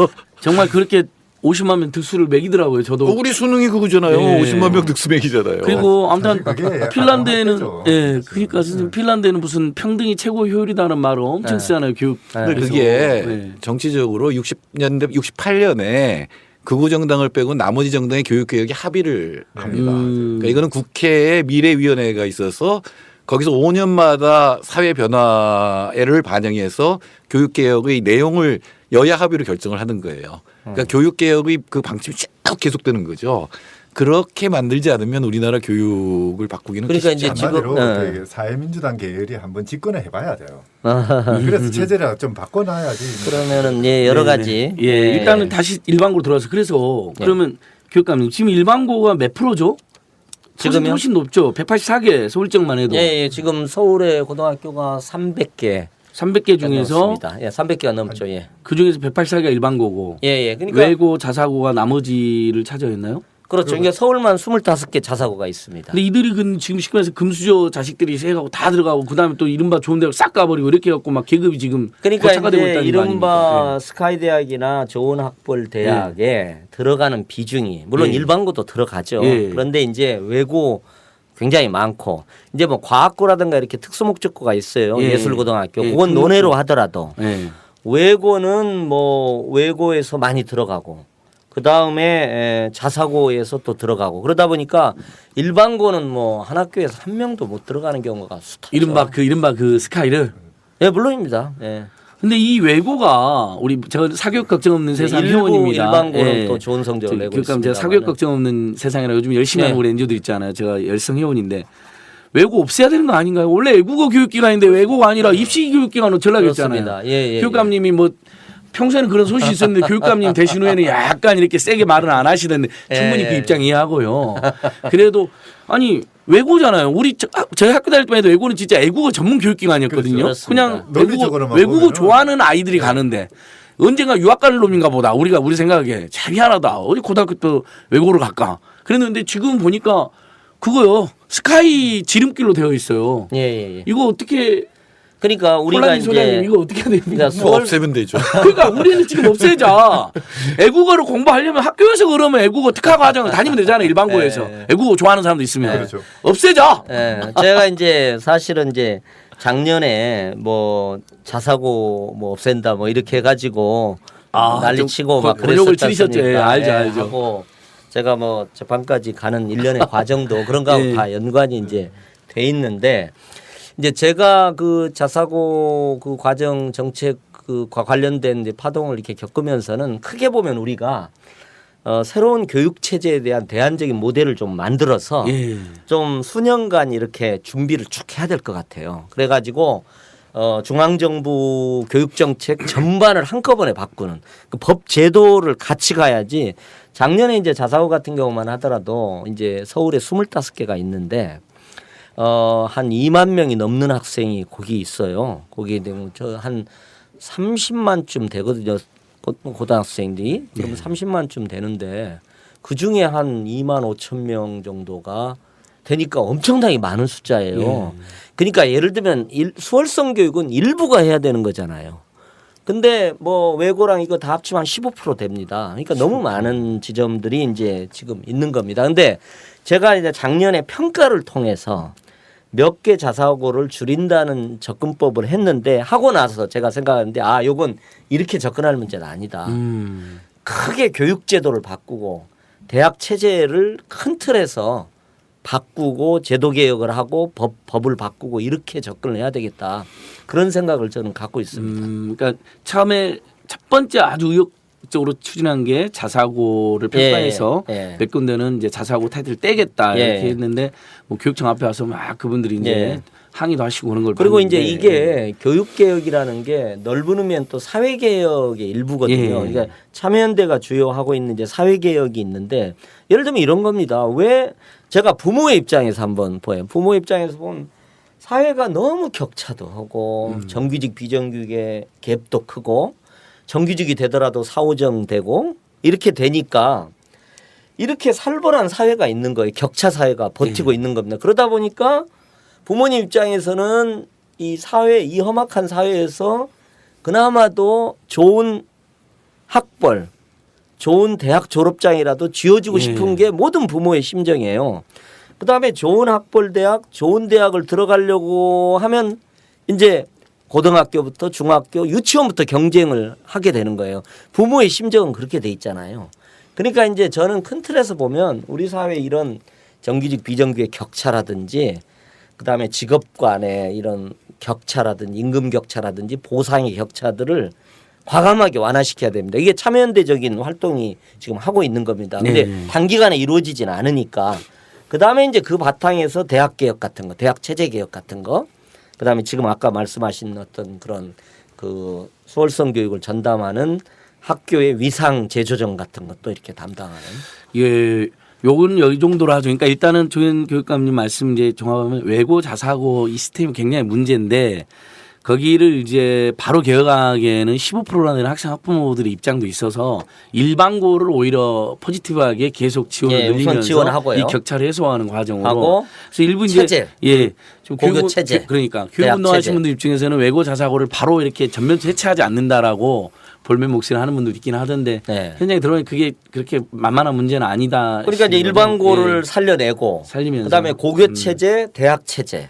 정말 그렇게 50만 명 등수를 매기더라고요. 저도. 우리 수능이 그거잖아요. 예. 50만 명 등수 매기잖아요. 그리고 아무튼 그게 핀란드에는 약간 그러니까 선생님 핀란드에는 무슨 평등이 최고 효율이다는 말을 엄청 쓰잖아요. 교육. 근데 그게 정치적으로 60년대 68년에 극우 정당을 빼고 나머지 정당의 교육 개혁에 합의를 합니다. 그러니까 이거는 국회에 미래위원회가 있어서 거기서 5년마다 사회 변화를 반영해서 교육 개혁의 내용을 여야 합의로 결정을 하는 거예요. 그러니까 교육 개혁의 그 방침이 쭉 계속되는 거죠. 그렇게 만들지 않으면 우리나라 교육을 바꾸기는 그러니까 이제 한마디로 지금 되게 사회민주당 계열이 한번 집권을 해봐야 돼요. 그래서 체제를 좀 바꿔놔야지. 그러면은 여러 가지 일단은 다시 일반고로 들어와서 그래서 그러면 교육감님 지금 일반고가 몇 프로죠? 지금요? 훨씬 높죠. 184개 서울 지역만 해도. 지금 서울의 고등학교가 300개 300개 중에서 300개가 넘죠. 그 중에서 184개가 일반고고. 그러니까 외고 자사고가 나머지를 차지했나요? 그렇죠. 그러니까 서울만 25개 자사고가 있습니다. 근데 이들이 지금 시간에서 금수저 자식들이 세가고 다 들어가고 그다음에 또 이른바 좋은 데로 싹 가버리고 이렇게 해갖고 막 계급이 지금 그러니까 고착화되고 이제 있다는 거 이른바 아닙니까? 스카이 대학이나 좋은 학벌 대학에 들어가는 비중이 물론 일반고도 들어가죠. 그런데 이제 외고 굉장히 많고 이제 뭐 과학고라든가 이렇게 특수목적고가 있어요. 예술고등학교 그건 논외로 하더라도 외고는 뭐 외고에서 많이 들어가고 그 다음에 자사고에서 또 들어가고 그러다 보니까 일반고는 뭐 한 학교에서 한 명도 못 들어가는 경우가 숱하죠. 이른바 그 스카이를. 물론입니다. 근데 이 외고가 제가 사교육 걱정 없는 세상 일부 회원입니다. 일반고는 또 좋은 성적을 내고 그러니까 있습니다. 제가 사교육 걱정 없는 세상이라 요즘 열심히 하는 우리 NGO들 있잖아요. 제가 열성 회원인데 외고 없애야 되는 거 아닌가요? 원래 외국어 교육기관인데 외고가 아니라 입시 교육기관으로 전락했잖아요. 그렇습니다. 교육감님이 뭐 평소에는 그런 소식이 있었는데 교육감님 되신 후에는 약간 이렇게 세게 말은 안 하시던데 충분히 그 입장 이해하고요. 그래도 아니 외고잖아요. 저희 학교 다닐 때만 해도 외고는 진짜 애국어 전문 교육기관이었거든요. 그렇죠. 그냥 논리적으로만 외국어 보면은. 좋아하는 아이들이 가는데 언젠가 유학 갈 놈인가 보다. 우리 생각에 참 희한하다. 어디 고등학교 또 외고를 갈까. 그랬는데 지금 보니까 그거요. 스카이 지름길로 되어 있어요. 이거 어떻게 그러니까 우리가 이제 이거 어떻게 해야 됩니까? 뭐 없애면 되죠. 그러니까 우리는 지금 없애자. 애국어를 공부하려면 학교에서 그러면 애국어 특화 과정을 다니면 되잖아요. 일반고에서. 애국어 좋아하는 사람도 있으면. 그렇죠. 없애자. 제가 이제 사실은 이제 작년에 뭐 자사고 뭐 없앤다 뭐 이렇게 해가지고 난리치고 막 곤욕을 그랬었지 치르셨죠. 않습니까? 알죠. 하고 제가 뭐 재판까지 가는 일련의 과정도 그런 거하고 다 연관이 이제 돼 있는데 이제 제가 그 자사고 그 과정 정책 그 관련된 이제 파동을 이렇게 겪으면서는 크게 보면 우리가 새로운 교육 체제에 대한 대안적인 모델을 좀 만들어서 좀 수년간 이렇게 준비를 쭉 해야 될 것 같아요. 그래가지고 중앙정부 교육정책 전반을 한꺼번에 바꾸는 그 법 제도를 같이 가야지. 작년에 이제 자사고 같은 경우만 하더라도 이제 서울에 25개가 있는데 한 2만 명이 넘는 학생이 거기 있어요. 거기에 되면 저 한 30만쯤 되거든요. 고등학생들이. 그러면 30만쯤 되는데 그 중에 한 2만 5천 명 정도가 되니까 엄청나게 많은 숫자예요. 그러니까 예를 들면 수월성 교육은 일부가 해야 되는 거잖아요. 근데 뭐 외고랑 이거 다 합치면 한 15% 됩니다. 그러니까 너무 많은 지점들이 이제 지금 있는 겁니다. 근데 제가 이제 작년에 평가를 통해서 몇 개 자사고를 줄인다는 접근법을 했는데 하고 나서 제가 생각하는데 요건 이렇게 접근할 문제는 아니다. 크게 교육 제도를 바꾸고 대학 체제를 큰 틀에서 바꾸고 제도 개혁을 하고 법을 바꾸고 이렇게 접근을 해야 되겠다. 그런 생각을 저는 갖고 있습니다. 그러니까 처음에 첫 번째 아주 의욕적으로 추진한 게 자사고를 평가해서 몇 군데는 이제 자사고 타이틀을 떼겠다 이렇게 했는데 뭐 교육청 앞에 와서 막 그분들이 이제 항의도 하시고 그런 걸 그리고 봤는데. 이제 이게 교육 개혁이라는 게 넓은 의미는 또 사회 개혁의 일부거든요. 그러니까 참여연대가 주요하고 있는 이제 사회 개혁이 있는데 예를 들면 이런 겁니다. 왜 제가 부모의 입장에서 한번 보여요. 부모 입장에서 보면 사회가 너무 격차도 하고 정규직 비정규직의 갭도 크고 정규직이 되더라도 사오정 되고 이렇게 되니까 이렇게 살벌한 사회가 있는 거예요. 격차 사회가 버티고 있는 겁니다. 그러다 보니까 부모님 입장에서는 이 사회, 이 험악한 사회에서 그나마도 좋은 학벌, 좋은 대학 졸업장이라도 쥐어주고 싶은 게 모든 부모의 심정이에요. 그다음에 좋은 학벌 대학, 좋은 대학을 들어가려고 하면 이제 고등학교부터 중학교, 유치원부터 경쟁을 하게 되는 거예요. 부모의 심정은 그렇게 돼 있잖아요. 그러니까 이제 저는 큰 틀에서 보면 우리 사회 이런 정규직 비정규의 격차라든지 그다음에 직업 간의 이런 격차라든지 임금 격차라든지 보상의 격차들을 과감하게 완화시켜야 됩니다. 이게 참여연대적인 활동이 지금 하고 있는 겁니다. 근데 단기간에 이루어지진 않으니까 그다음에 이제 그 바탕에서 대학 개혁 같은 거, 대학 체제 개혁 같은 거, 그다음에 지금 아까 말씀하신 어떤 그런 그 수월성 교육을 전담하는 학교의 위상 재조정 같은 것도 이렇게 담당하는. 예. 요건 이 정도로 하죠. 그러니까 일단은 조현 교육감님 말씀 이제 종합하면 외고 자사고 이 시스템이 굉장히 문제인데 거기를 이제 바로 개혁하기에는 15%나 되는 학생 학부모들의 입장도 있어서 일반고를 오히려 포지티브하게 계속 지원을 늘리면서 지원하고요. 이 격차를 해소하는 과정으로 하고 그래서 일부 체제. 이제 좀 고교 체제. 그러니까 교육운동하시는 체제. 분들 입장에서는 외고 자사고를 바로 이렇게 전면 해체하지 않는다라고 볼멘 목소리를 하는 분도 있긴 하던데 현장에 들어오면 그게 그렇게 만만한 문제는 아니다. 그러니까 이제 일반고를 살려내고 살리면서 그다음에 고교 체제, 대학 체제.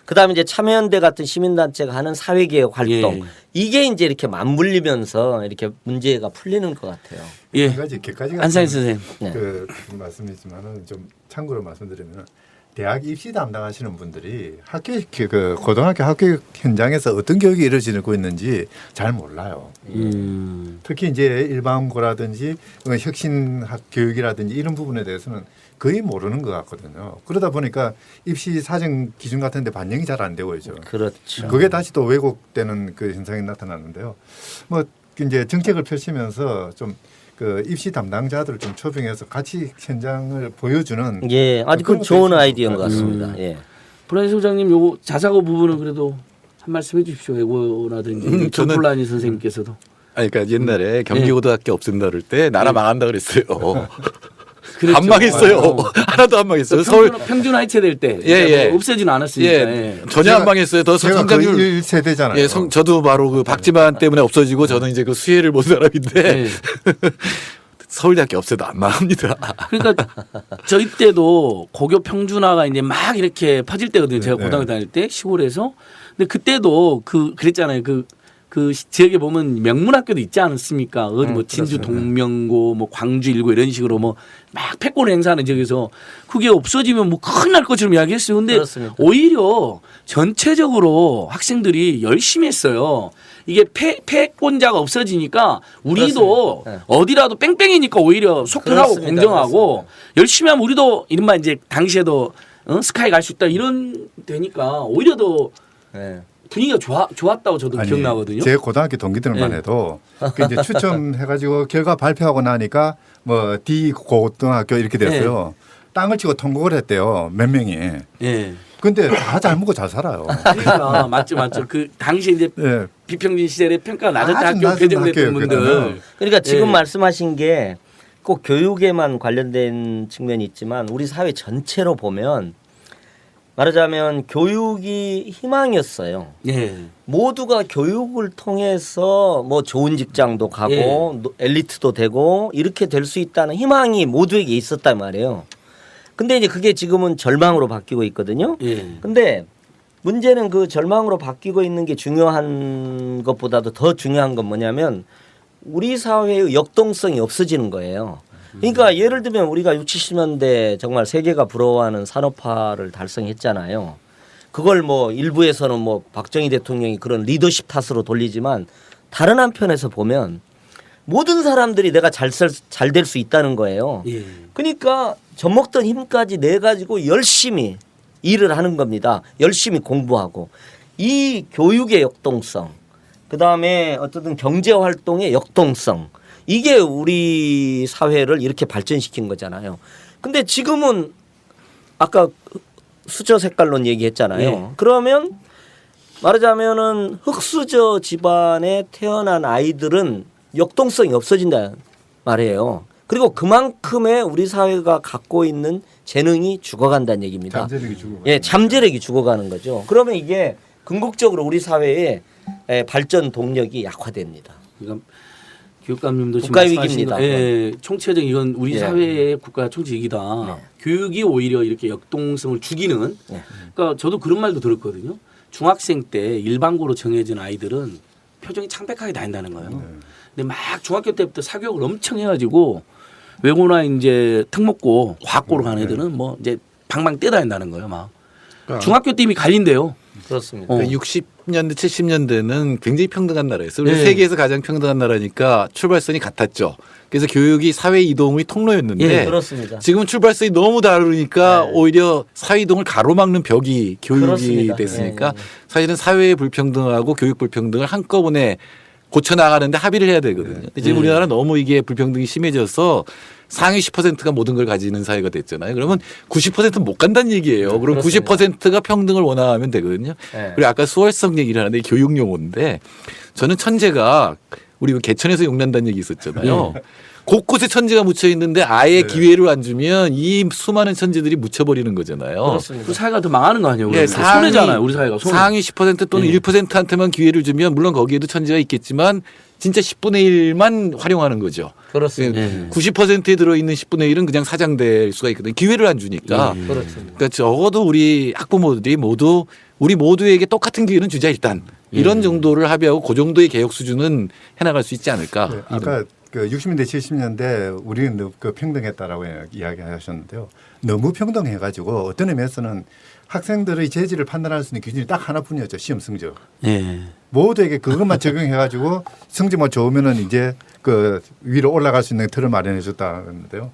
그다음에 이제 참여연대 같은 시민단체가 하는 사회개혁 활동 이게 이제 이렇게 맞물리면서 이렇게 문제가 풀리는 것 같아요. 예. 한 가지 객관적인 안상희 선생님. 그 말씀이지만은 좀 참고로 말씀드리면 대학 입시 담당하시는 분들이 학교 그 고등학교 학교 현장에서 어떤 교육이 이루어지고 있는지 잘 몰라요. 특히 이제 일반고라든지 혁신학 교육이라든지 이런 부분에 대해서는 거의 모르는 것 같거든요. 그러다 보니까 입시 사정 기준 같은데 반영이 잘 안 되고 있죠. 그렇죠. 그게 다시 또 왜곡되는 그 현상이 나타나는데요. 뭐 이제 정책을 펼치면서 좀 그 입시 담당자들을 좀 초빙해서 같이 현장을 보여주는 아주 그 좋은 아이디어인 것 같습니다. 브라이 소장님 요거 자사고 부분은 그래도 한 말씀 해주십시오. 외고라든지 조플라니 선생님께서도. 아니 그러니까 옛날에 경기고등학교 없앤다 그럴 때 나라 망한다 그랬어요. 그랬죠. 안 망했어요. 하나도 안 망했어요. 서울 평균 하이체될 때 없애지는 않았으니까. 전혀 안 망했어요. 더 성장률 1세대잖아요. 저도 바로 그 박지만 때문에 없어지고 저는 이제 그 수혜를 본 사람인데 서울대학교 없애도 안 망합니다. 그러니까 저희 때도 고교 평준화가 이제 막 이렇게 퍼질 때거든요. 제가 고등학교 다닐 때 시골에서. 근데 그때도 그랬잖아요. 그 지역에 보면 명문학교도 있지 않습니까? 어디 뭐 진주 동명고, 뭐 광주 일고 이런 식으로 뭐 막 패권을 행사하는 지역에서 그게 없어지면 뭐 큰일 날 것처럼 이야기했어요. 근데 그렇습니다. 오히려 전체적으로 학생들이 열심히 했어요. 이게 패권자가 없어지니까 우리도 어디라도 뺑뺑이니까 오히려 속편하고 공정하고 그렇습니다. 열심히 하면 우리도 이른바 이제 당시에도 스카이 갈 수 있다 이런 되니까 오히려 더 분위기가 좋았다고 저도 아니, 기억나거든요. 제 고등학교 동기들만 네. 해도 그 이제 추첨해가지고 결과 발표하고 나니까 뭐 D 고등학교 이렇게 됐어요. 땅을 치고 통곡을 했대요. 몇 명이. 예. 근데 다 잘 먹고 잘 살아요. 그러니까 맞죠. 그 당시 이제 예. 비평진 시절에 평가가 낮은 아주 학교 낮은 배정됐던 분들. 학교였거든요. 그러니까 지금 예. 말씀하신 게 꼭 교육에만 관련된 측면이 있지만 우리 사회 전체로 보면 말하자면 교육이 희망이었어요. 예. 모두가 교육을 통해서 뭐 좋은 직장도 가고 엘리트도 되고 이렇게 될 수 있다는 희망이 모두에게 있었단 말이에요. 근데 이제 그게 지금은 절망으로 바뀌고 있거든요. 예. 근데 문제는 그 절망으로 바뀌고 있는 게 중요한 것보다도 더 중요한 건 뭐냐면 우리 사회의 역동성이 없어지는 거예요. 그러니까 예를 들면 우리가 60, 70년대 정말 세계가 부러워하는 산업화를 달성했잖아요. 그걸 뭐 일부에서는 뭐 박정희 대통령이 그런 리더십 탓으로 돌리지만 다른 한편에서 보면 모든 사람들이 내가 잘 될 수 있다는 거예요. 예. 그러니까 젖먹던 힘까지 내 가지고 열심히 일을 하는 겁니다. 열심히 공부하고 이 교육의 역동성, 그 다음에 어쨌든 경제 활동의 역동성, 이게 우리 사회를 이렇게 발전시킨 거잖아요. 근데 지금은 아까 수저 색깔론 얘기했잖아요. 네. 그러면 말하자면은 흑수저 집안에 태어난 아이들은 역동성이 없어진다 말이에요. 그리고 그만큼의 우리 사회가 갖고 있는 재능이 죽어간다는 얘기입니다. 잠재력이 죽어. 예, 잠재력이 죽어가는 거죠. 그러면 이게 궁극적으로 우리 사회의 발전 동력이 약화됩니다. 그러니까 교육감님도 지금 국가 말씀하신 위기입니다. 거, 예, 총체적 이건 우리 예. 사회의 국가 총체 위기다. 네. 교육이 오히려 이렇게 역동성을 죽이는. 네. 그러니까 저도 그런 말도 들었거든요. 중학생 때 일반고로 정해진 아이들은 표정이 창백하게 다닌다는 거예요. 근데 막 중학교 때부터 사교육을 엄청 해가지고 외고나 이제 특목고 과학고로 가는 애들은 뭐 이제 방방 뛰어다닌다는 거예요. 막 중학교 때 이미 갈린대요. 그렇습니다. 어. 60년대 70년대는 굉장히 평등한 나라였어요. 우리 네. 세계에서 가장 평등한 나라니까 출발선이 같았죠. 그래서 교육이 사회 이동의 통로였는데 예, 그렇습니다. 지금은 출발선이 너무 다르니까 네. 오히려 사회 이동을 가로막는 벽이 교육이 그렇습니다. 됐으니까 네, 네. 사실은 사회 불평등하고 교육 불평등을 한꺼번에 고쳐 나가는데 합의를 해야 되거든요. 근데 지금 우리나라 너무 이게 불평등이 심해져서 상위 10%가 모든 걸 가지는 사회가 됐잖아요. 그러면 90%는 못 간다는 얘기예요. 그럼 그렇습니다. 90%가 평등을 원하면 되거든요. 네. 그리고 아까 수월성 얘기를 하는데 교육 용어인데 저는 천재가 우리 그 개천에서 용난다는 얘기 있었잖아요. 곳곳에 천재가 묻혀 있는데 아예 기회를 안 주면 이 수많은 천재들이 묻혀버리는 거잖아요. 그렇습니다. 그 사회가 더 망하는 거 아니에요? 예, 손해잖아요. 우리 사회가 손해. 상위 10% 또는 예. 1%한테만 기회를 주면 물론 거기에도 천재가 있겠지만 진짜 10분의 1만 활용하는 거죠. 그렇습니다. 예. 90%에 들어있는 10분의 1은 그냥 사장될 수가 있거든요. 기회를 안 주니까. 예. 그렇습니다. 그러니까 적어도 우리 학부모들이 모두 우리 모두에게 똑같은 기회는 주자 일단. 이런 정도를 합의하고 그 정도의 개혁 수준은 해나갈 수 있지 않을까. 네, 아까 그 60년대 70년대 우리는 그 평등했다라고 이야기하셨는데요. 너무 평등해가지고 어떤 의미에서는 학생들의 재질을 판단할 수 있는 기준이 딱 하나뿐이었죠. 시험 성적. 예. 모두에게 그것만 적용해가지고 성적만 좋으면은 이제 그 위로 올라갈 수 있는 틀을 마련해 줬다는데요.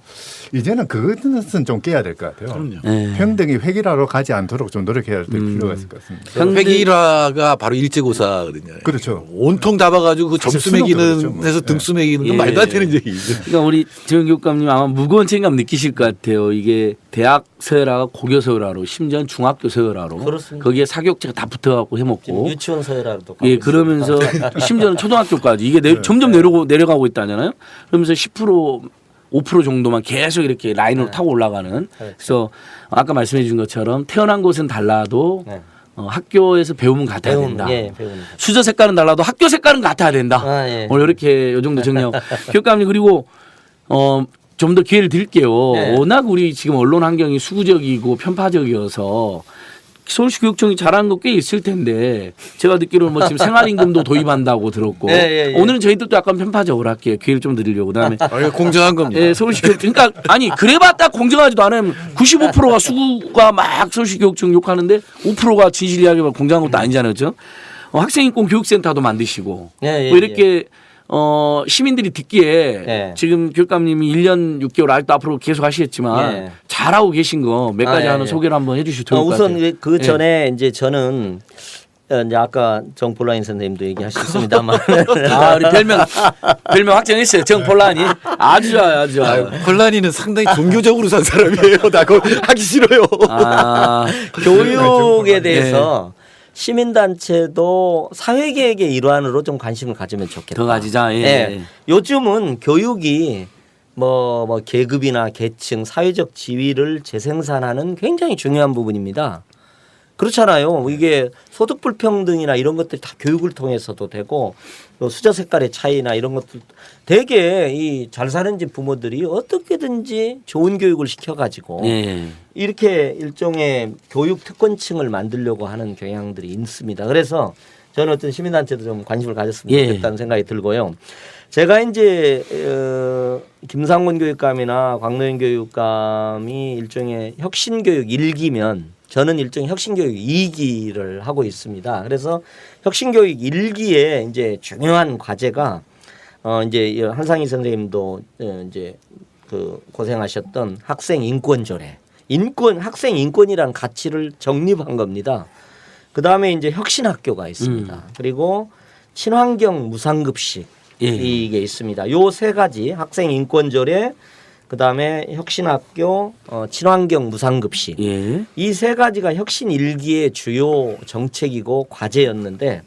이제는 그것은 좀 깨야 될 것 같아요. 그럼요. 예. 평등이 획일화로 가지 않도록 좀 노력해야 될 필요가 있을 것 같습니다. 회기라가 바로 일제고사거든요. 그렇죠. 온통 다 봐가지고 그 사실 점수 수능도 매기는 그렇죠, 뭐. 해서 네. 등수 매기는 건 예. 말도 안 되는 얘기죠. 그러니까 우리 지원 교육감님 아마 무거운 책임감 느끼실 것 같아요. 이게 대학 서열화가 고교 서열화로 심지어 중학교 서열화로 그렇습니다. 거기에 사교육제가 다 붙어갖고 지금 해먹고 유치원 서열화도 예 그러면서 심지어는 초등학교까지 이게 점점 내려가고 있다잖아요. 그러면서 10% 5% 정도만 계속 이렇게 라인으로 타고 올라가는. 그래서 아까 말씀해 주신 것처럼 태어난 곳은 달라도 네. 학교에서 배움은 같아야 된다. 배우는. 수저 색깔은 달라도 학교 색깔은 같아야 된다. 아, 예. 오늘 이렇게 요 정도 정리하고 교육감님 그리고 좀 더 기회를 드릴게요. 네. 워낙 우리 지금 언론 환경이 수구적이고 편파적이어서 서울시 교육청이 잘하는 거 꽤 있을 텐데 제가 듣기로는 뭐 지금 생활임금도 도입한다고 들었고 예. 오늘은 저희들도 약간 편파적으로 할게요. 기회를 좀 드리려고 그다음에 공정한 겁니다. 예, 서울시 교육 그러니까 아니 그래봤자 공정하지도 않으면 95%가 수구가 막 서울시 교육청 욕하는데 5%가 진실 이야기만 공정한 것도 아니잖아요, 그렇죠? 학생인권 교육센터도 만드시고 예, 뭐 이렇게 시민들이 듣기에 예. 지금 교육감님이 1년 6개월 아직도 앞으로 계속 하시겠지만 예. 잘하고 계신 거 몇 가지 예, 하는 예. 소개를 한번 해주시면 좋을 것 같아요. 우선 그 전에 이제 저는 이제 아까 정폴라인 선생님도 얘기하셨습니다만 아, 우리 별명 확정했어요. 정폴란이 아주 좋아요, 아주 좋아요. 폴란이는 상당히 종교적으로 산 사람이에요. 나 그거 하기 싫어요. 아, 교육에 대해서 시민단체도 사회계획의 일환으로 좀 관심을 가지면 좋겠다. 더 가지자. 예. 예. 요즘은 교육이 뭐 계급이나 계층, 사회적 지위를 재생산하는 굉장히 중요한 부분입니다. 그렇잖아요. 이게 소득 불평등이나 이런 것들이 다 교육을 통해서도 되고 또 수저 색깔의 차이나 이런 것들 되게 이 잘 사는 집 부모들이 어떻게든지 좋은 교육을 시켜가지고 예. 이렇게 일종의 교육 특권층을 만들려고 하는 경향들이 있습니다. 그래서 저는 어떤 시민단체도 좀 관심을 가졌으면 예. 좋겠다는 생각이 들고요. 제가 이제 김상곤 교육감이나 광노현 교육감이 일종의 혁신교육 1기면 저는 일종의 혁신교육 2기를 하고 있습니다. 그래서 혁신교육 1기에 이제 중요한 과제가 이제 한상희 선생님도 이제 그 고생하셨던 학생 인권 조례, 학생 인권이란 가치를 정립한 겁니다. 그 다음에 이제 혁신학교가 있습니다. 그리고 친환경 무상급식 이게 있습니다. 요 세 가지 학생 인권 조례, 그 다음에 혁신학교, 친환경 무상급식 예. 이 세 가지가 혁신 1기의 주요 정책이고 과제였는데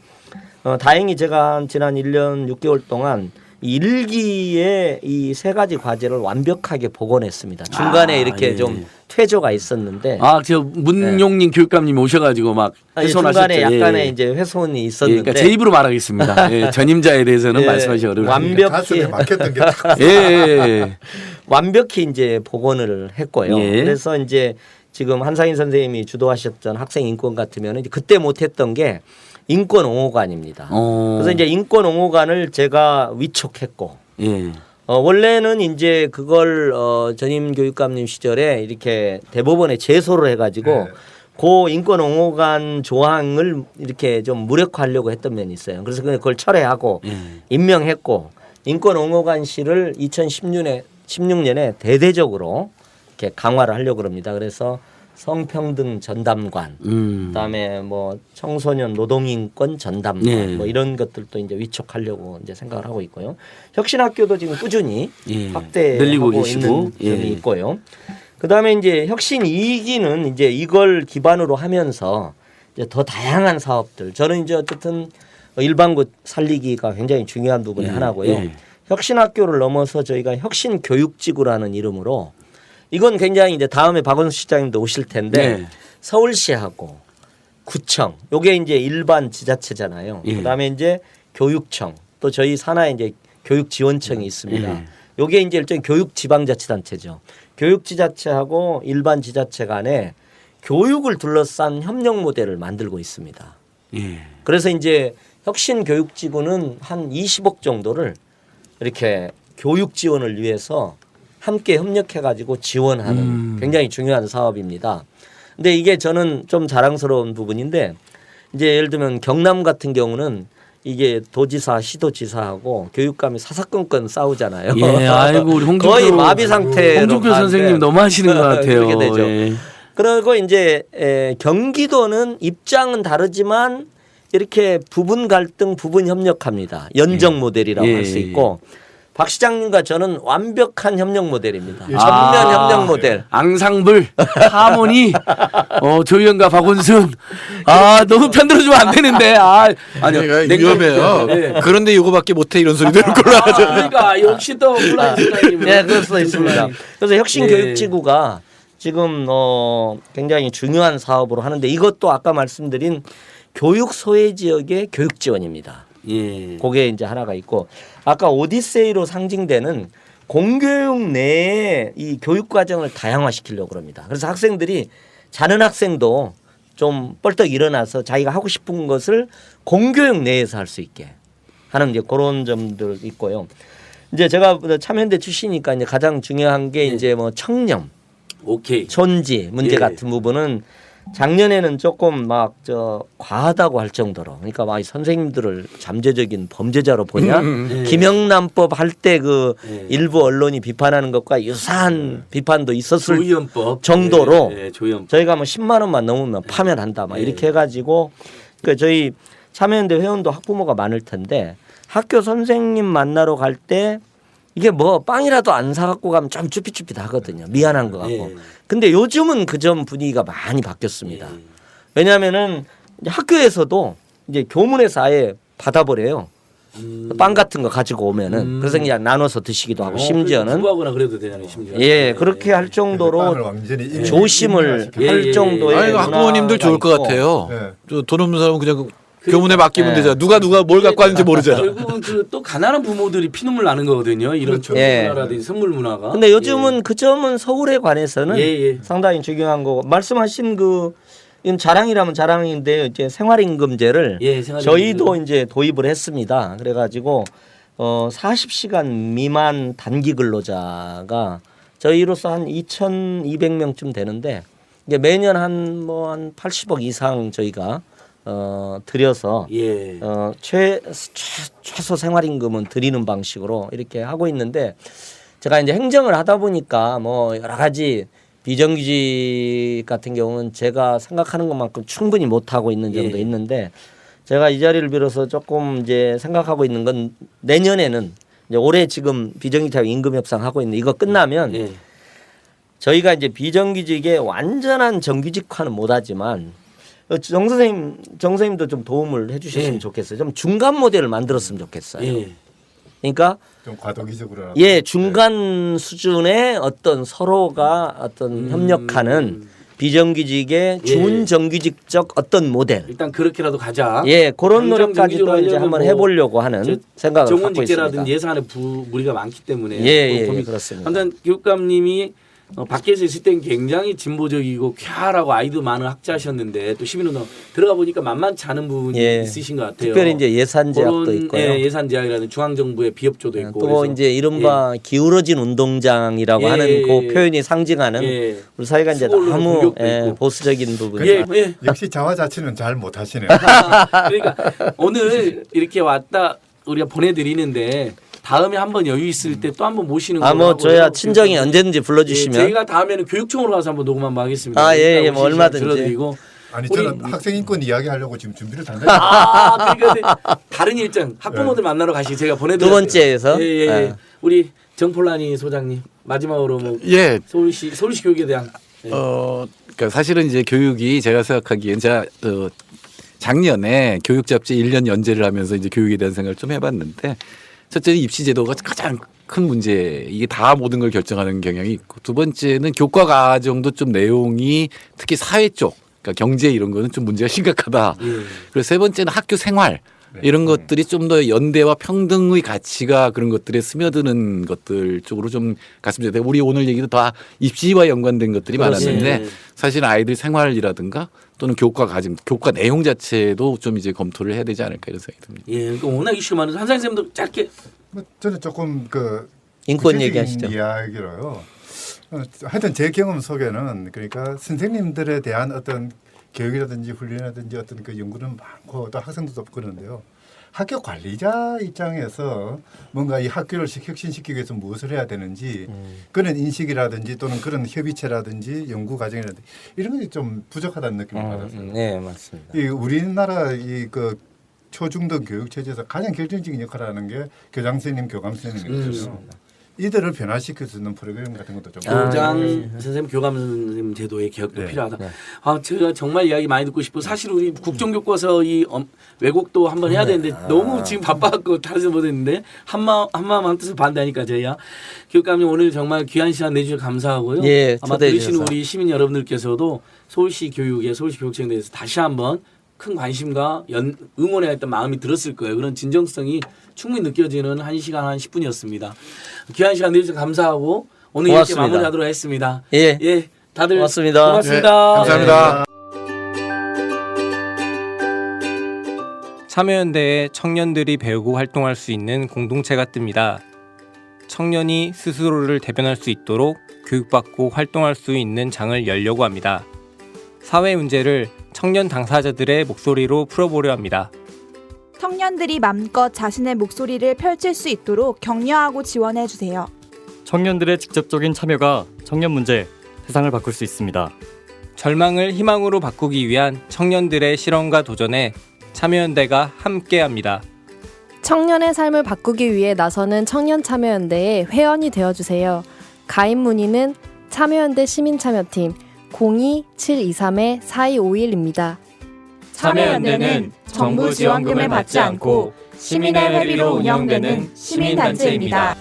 다행히 제가 지난 1년 6개월 동안 이 1기의 이 세 가지 과제를 완벽하게 복원했습니다. 중간에 이렇게 예. 좀 퇴조가 있었는데 저 문용님 교육감님이 오셔가지고 막 훼손하셨죠. 중간에 약간의 예. 이제 훼손이 예, 있었는데 그러니까 제 입으로 말하겠습니다. 예, 전임자에 대해서는 예, 말씀하시 어려워요. 완벽히 가슴에 막혔던 게 딱. 예. 완벽히 이제 복원을 했고요. 예. 그래서 이제 지금 한상인 선생님이 주도하셨던 학생 인권 같으면 이제 그때 못했던 게 인권 옹호관입니다. 그래서 이제 인권 옹호관을 제가 위촉했고, 예. 원래는 이제 그걸 전임 교육감님 시절에 이렇게 대법원에 제소를 해가지고 그 인권 옹호관 조항을 이렇게 좀 무력화하려고 했던 면이 있어요. 그래서 그걸 철회하고 임명했고 인권 옹호관실을 2016년에 대대적으로 이렇게 강화를 하려고 합니다. 그래서 성평등 전담관, 그다음에 뭐 청소년 노동인권 전담관, 네. 뭐 이런 것들도 이제 위촉하려고 이제 생각을 하고 있고요. 혁신학교도 지금 꾸준히 예. 확대하고 늘리고 계시고. 있는 점이 예. 있고요. 그다음에 이제 혁신 2기는 이제 이걸 기반으로 하면서 이제 더 다양한 사업들. 저는 이제 어쨌든 일반고 살리기가 굉장히 중요한 부분의 하나고요. 예. 혁신학교를 넘어서 저희가 혁신교육지구라는 이름으로 이건 굉장히 이제 다음에 박원순 시장님도 오실 텐데 네. 서울시하고 구청 요게 이제 일반 지자체잖아요. 예. 그다음에 이제 교육청 또 저희 산하에 이제 교육지원청이 있습니다. 예. 요게 이제 일종의 교육지방자치단체죠. 교육지자체하고 일반 지자체 간에 교육을 둘러싼 협력 모델을 만들고 있습니다. 예. 그래서 이제 혁신교육지구는 한 20억 정도를 이렇게 교육 지원을 위해서 함께 협력해 가지고 지원하는 굉장히 중요한 사업입니다. 근데 이게 저는 좀 자랑스러운 부분인데 이제 예를 들면 경남 같은 경우는 이게 도지사, 시도지사하고 교육감이 사사건건 싸우잖아요. 예, 아이고 우리 홍준표 거의 마비 상태로 홍준표 가는데 선생님 너무 하시는 것 같아요. 그렇게 되죠. 예. 그리고 이제 경기도는 입장은 다르지만 이렇게 부분 갈등, 부분 협력합니다. 연정 모델이라고 예. 할 수 있고 박 시장님과 저는 완벽한 협력 모델입니다. 전면 아. 협력 모델. 앙상블, 하모니, 조희연과 박원순. 너무 편들어주면 안 되는데. 아니요. 내가 위험해요. 예. 그런데 이거밖에 못해 이런 소리 들을 걸로 하죠. 그러니까 역시 또 플라이 소장님. 네, 그럴 수 있습니다. 그래서 예. 혁신교육지구가 지금 굉장히 중요한 사업으로 하는데 이것도 아까 말씀드린 교육 소외 지역의 교육 지원입니다. 예. 그게 이제 하나가 있고 아까 오디세이로 상징되는 공교육 내에 이 교육 과정을 다양화시키려고 합니다. 그래서 학생들이 자는 학생도 좀 뻘떡 일어나서 자기가 하고 싶은 것을 공교육 내에서 할 수 있게 하는 이제 그런 점들 있고요. 이제 제가 참여연대 출신이니까 이제 가장 중요한 게 이제 뭐 청렴, 오케이. 촌지 문제 예. 같은 부분은 작년에는 조금 막 과하다고 할 정도로 그러니까 막 선생님들을 잠재적인 범죄자로 보냐 김영란법 할 때 그 일부 언론이 비판하는 것과 유사한 비판도 있었을 조희연법 정도로 조희연법. 저희가 뭐 10만 원만 넘으면 파면한다 막 이렇게 해가지고 그러니까 저희 참여연대 회원도 학부모가 많을 텐데 학교 선생님 만나러 갈 때 이게 뭐 빵이라도 안 사갖고 가면 좀 쭈삣쭈삣하거든요. 미안한 것 같고. 예. 근데 요즘은 그 점 분위기가 많이 바뀌었습니다. 왜냐하면은 이제 학교에서도 이제 교문에서 아예 받아버려요. 빵 같은 거 가지고 오면은 그래서 그냥 나눠서 드시기도 하고 심지어는 구하거나 그래도 되잖아요. 심지어. 예 그렇게 할 빵을 정도로 완전히 조심을 예, 할 예, 정도의 아니 학부모님들 좋을 것 문화가 있고. 같아요. 네. 돈 없는 사람은 그냥 교문에 맡기면 예. 되잖아. 누가 뭘 갖고 왔는지 모르잖아. 결국은 그 또 가난한 부모들이 피눈물 나는 거거든요. 이런 그렇죠. 예. 문화라든지 선물 문화가. 근데 요즘은 그 점은 서울에 관해서는 예, 예. 상당히 중요한 거고 말씀하신 그 이건 자랑이라면 자랑인데 이제 생활임금제를 예, 생활임금제. 저희도 이제 도입을 했습니다. 그래가지고 40시간 미만 단기 근로자가 저희로서 한 2,200명쯤 되는데 이게 매년 한 80억 이상 저희가 들여서 예. 최소 생활임금은 드리는 방식으로 이렇게 하고 있는데 제가 이제 행정을 하다 보니까 뭐 여러 가지 비정규직 같은 경우는 제가 생각하는 것만큼 충분히 못 하고 있는 점도 예. 있는데 제가 이 자리를 빌어서 조금 이제 생각하고 있는 건 내년에는 이제 올해 지금 비정규직 임금 협상 하고 있는 이거 끝나면 예. 저희가 이제 비정규직의 완전한 정규직화는 못하지만 정 선생님도 좀 도움을 해주셨으면 예. 좋겠어요. 좀 중간 모델을 만들었으면 좋겠어요. 예. 그러니까 좀 과도기적으로 예 중간 수준의 어떤 서로가 어떤 협력하는 비정규직의 예. 준정규직적 어떤 모델. 일단 그렇게라도 가자. 예, 그런 당장 노력까지도 정규직으로 이제 하려면 한번 뭐 해보려고 하는 생각을 갖고 정원직제라든지 있습니다. 예산에 무리가 많기 때문에 예, 고민. 그렇습니다. 아무튼 교육감님이 밖에서 있을 땐 굉장히 진보적이고 쾌활하고 아이도 많은 학자셨는데 또 시민운동 들어가 보니까 만만치 않은 부분이 예. 있으신 것 같아요. 특별히 이제 예산 제약도 그런, 있고요. 예, 예산 제약이라든지 중앙정부의 비협조도 있고 또 그래서 이제 이른바 기울어진 운동장이라고 예. 하는 그 표현이 상징하는 예. 우리 사회가 이제 수고로 너무 공격도 예, 있고. 보수적인 부분이 예, 예. 역시 자화자치는 잘 못하시네요. 그러니까 오늘 이렇게 왔다 우리가 보내드리는데 다음에 한번 여유 있을 때 또 한번 모시는 걸로 뭐 하고요. 저야 친정이 교육감님. 언제든지 예, 불러주시면 저희가 다음에는 교육청으로 가서 한번 녹음 한번 하겠습니다. 아, 예, 예, 이따 뭐 오시면 얼마든지. 들어드리고. 아니 우리- 저는 학생 인권 이야기하려고 지금 준비를 단단히 그러니까 다른 일정 학부모들 만나러 가시기 제가 보내드렸어요. 두 번째에서? 예, 예, 예. 예. 우리 정폴라니 소장님 마지막으로 뭐 예. 서울시 교육에 대한 그러니까 사실은 이제 교육이 제가 생각하기엔 제가 작년에 교육 잡지 1년 연재를 하면서 이제 교육에 대한 생각을 좀 해봤는데 첫째는 입시 제도가 가장 큰 문제 이게 다 모든 걸 결정하는 경향이 있고 두 번째는 교과 과정도 좀 내용이 특히 사회 쪽 그러니까 경제 이런 거는 좀 문제가 심각하다. 예. 그리고 세 번째는 학교 생활 이런 것들이 좀 더 연대와 평등의 가치가 그런 것들에 스며드는 것들 쪽으로 좀 갔으면 좋겠다. 우리 오늘 얘기도 다 입시와 연관된 것들이 많았는데 그렇습니다. 사실 아이들 생활이라든가 또는 교과 과정, 교과 내용 자체도 좀 이제 검토를 해야 되지 않을까 이런 생각이 듭니다. 예, 그러니까 워낙 이슈가 많아서 한상 쌤도 짧게 뭐 저는 조금 그 인권 구체적인 얘기하시죠. 이야기로요. 하여튼 제 경험 속에는 그러니까 선생님들에 대한 어떤 교육이라든지 훈련이라든지 어떤 그 연구는 많고 또 학생들도 그러는데요. 학교 관리자 입장에서 뭔가 이 학교를 혁신시키기 위해서 무엇을 해야 되는지 그런 인식이라든지 또는 그런 협의체라든지 연구 과정이라든지 이런 것이 좀 부족하다는 느낌을 받았어요. 네, 맞습니다. 이 우리나라 이 그 초중등 교육 체제에서 가장 결정적인 역할을 하는 게 교장 선생님, 교감 선생님이거든요. 이들을 변화시킬 수 있는 프로그램 같은 것도 좀 교장 네. 선생님, 교감 선생님 제도의 개혁도 네. 필요하다. 제가 정말 이야기 많이 듣고 싶고 사실 우리 국정교과서 이 왜곡도 한번 해야 되는데 너무 지금 바빠갖고 다른 데 못했는데 한마음 한뜻을 반대하니까 저희야 교육감님 오늘 정말 귀한 시간 내주셔서 감사하고요. 예, 아마 초대해 들으시는 주셔서. 우리 시민 여러분들께서도 서울시 교육에 서울시 교육청에 대해서 다시 한번 큰 관심과 응원해야 했던 마음이 들었을 거예요. 그런 진정성이 충분히 느껴지는 1시간 한 10분이었습니다. 귀한 시간 내주셔서 감사하고 오늘 고맙습니다. 이렇게 마무리하도록 하겠습니다. 예. 다들 고맙습니다. 고맙습니다. 감사합니다. 참여연대에 청년들이 배우고 활동할 수 있는 공동체가 뜹니다. 청년이 스스로를 대변할 수 있도록 교육받고 활동할 수 있는 장을 열려고 합니다. 사회 문제를 청년 당사자들의 목소리로 풀어보려 합니다. 청년들이 맘껏 자신의 목소리를 펼칠 수 있도록 격려하고 지원해 주세요. 청년들의 직접적인 참여가 청년 문제, 세상을 바꿀 수 있습니다. 절망을 희망으로 바꾸기 위한 청년들의 실험과 도전에 참여연대가 함께합니다. 청년의 삶을 바꾸기 위해 나서는 청년참여연대의 회원이 되어주세요. 가입 문의는 참여연대 시민참여팀 02-723-4251입니다. 참여연대는 정부 지원금을 받지 않고 시민의 회비로 운영되는 시민단체입니다.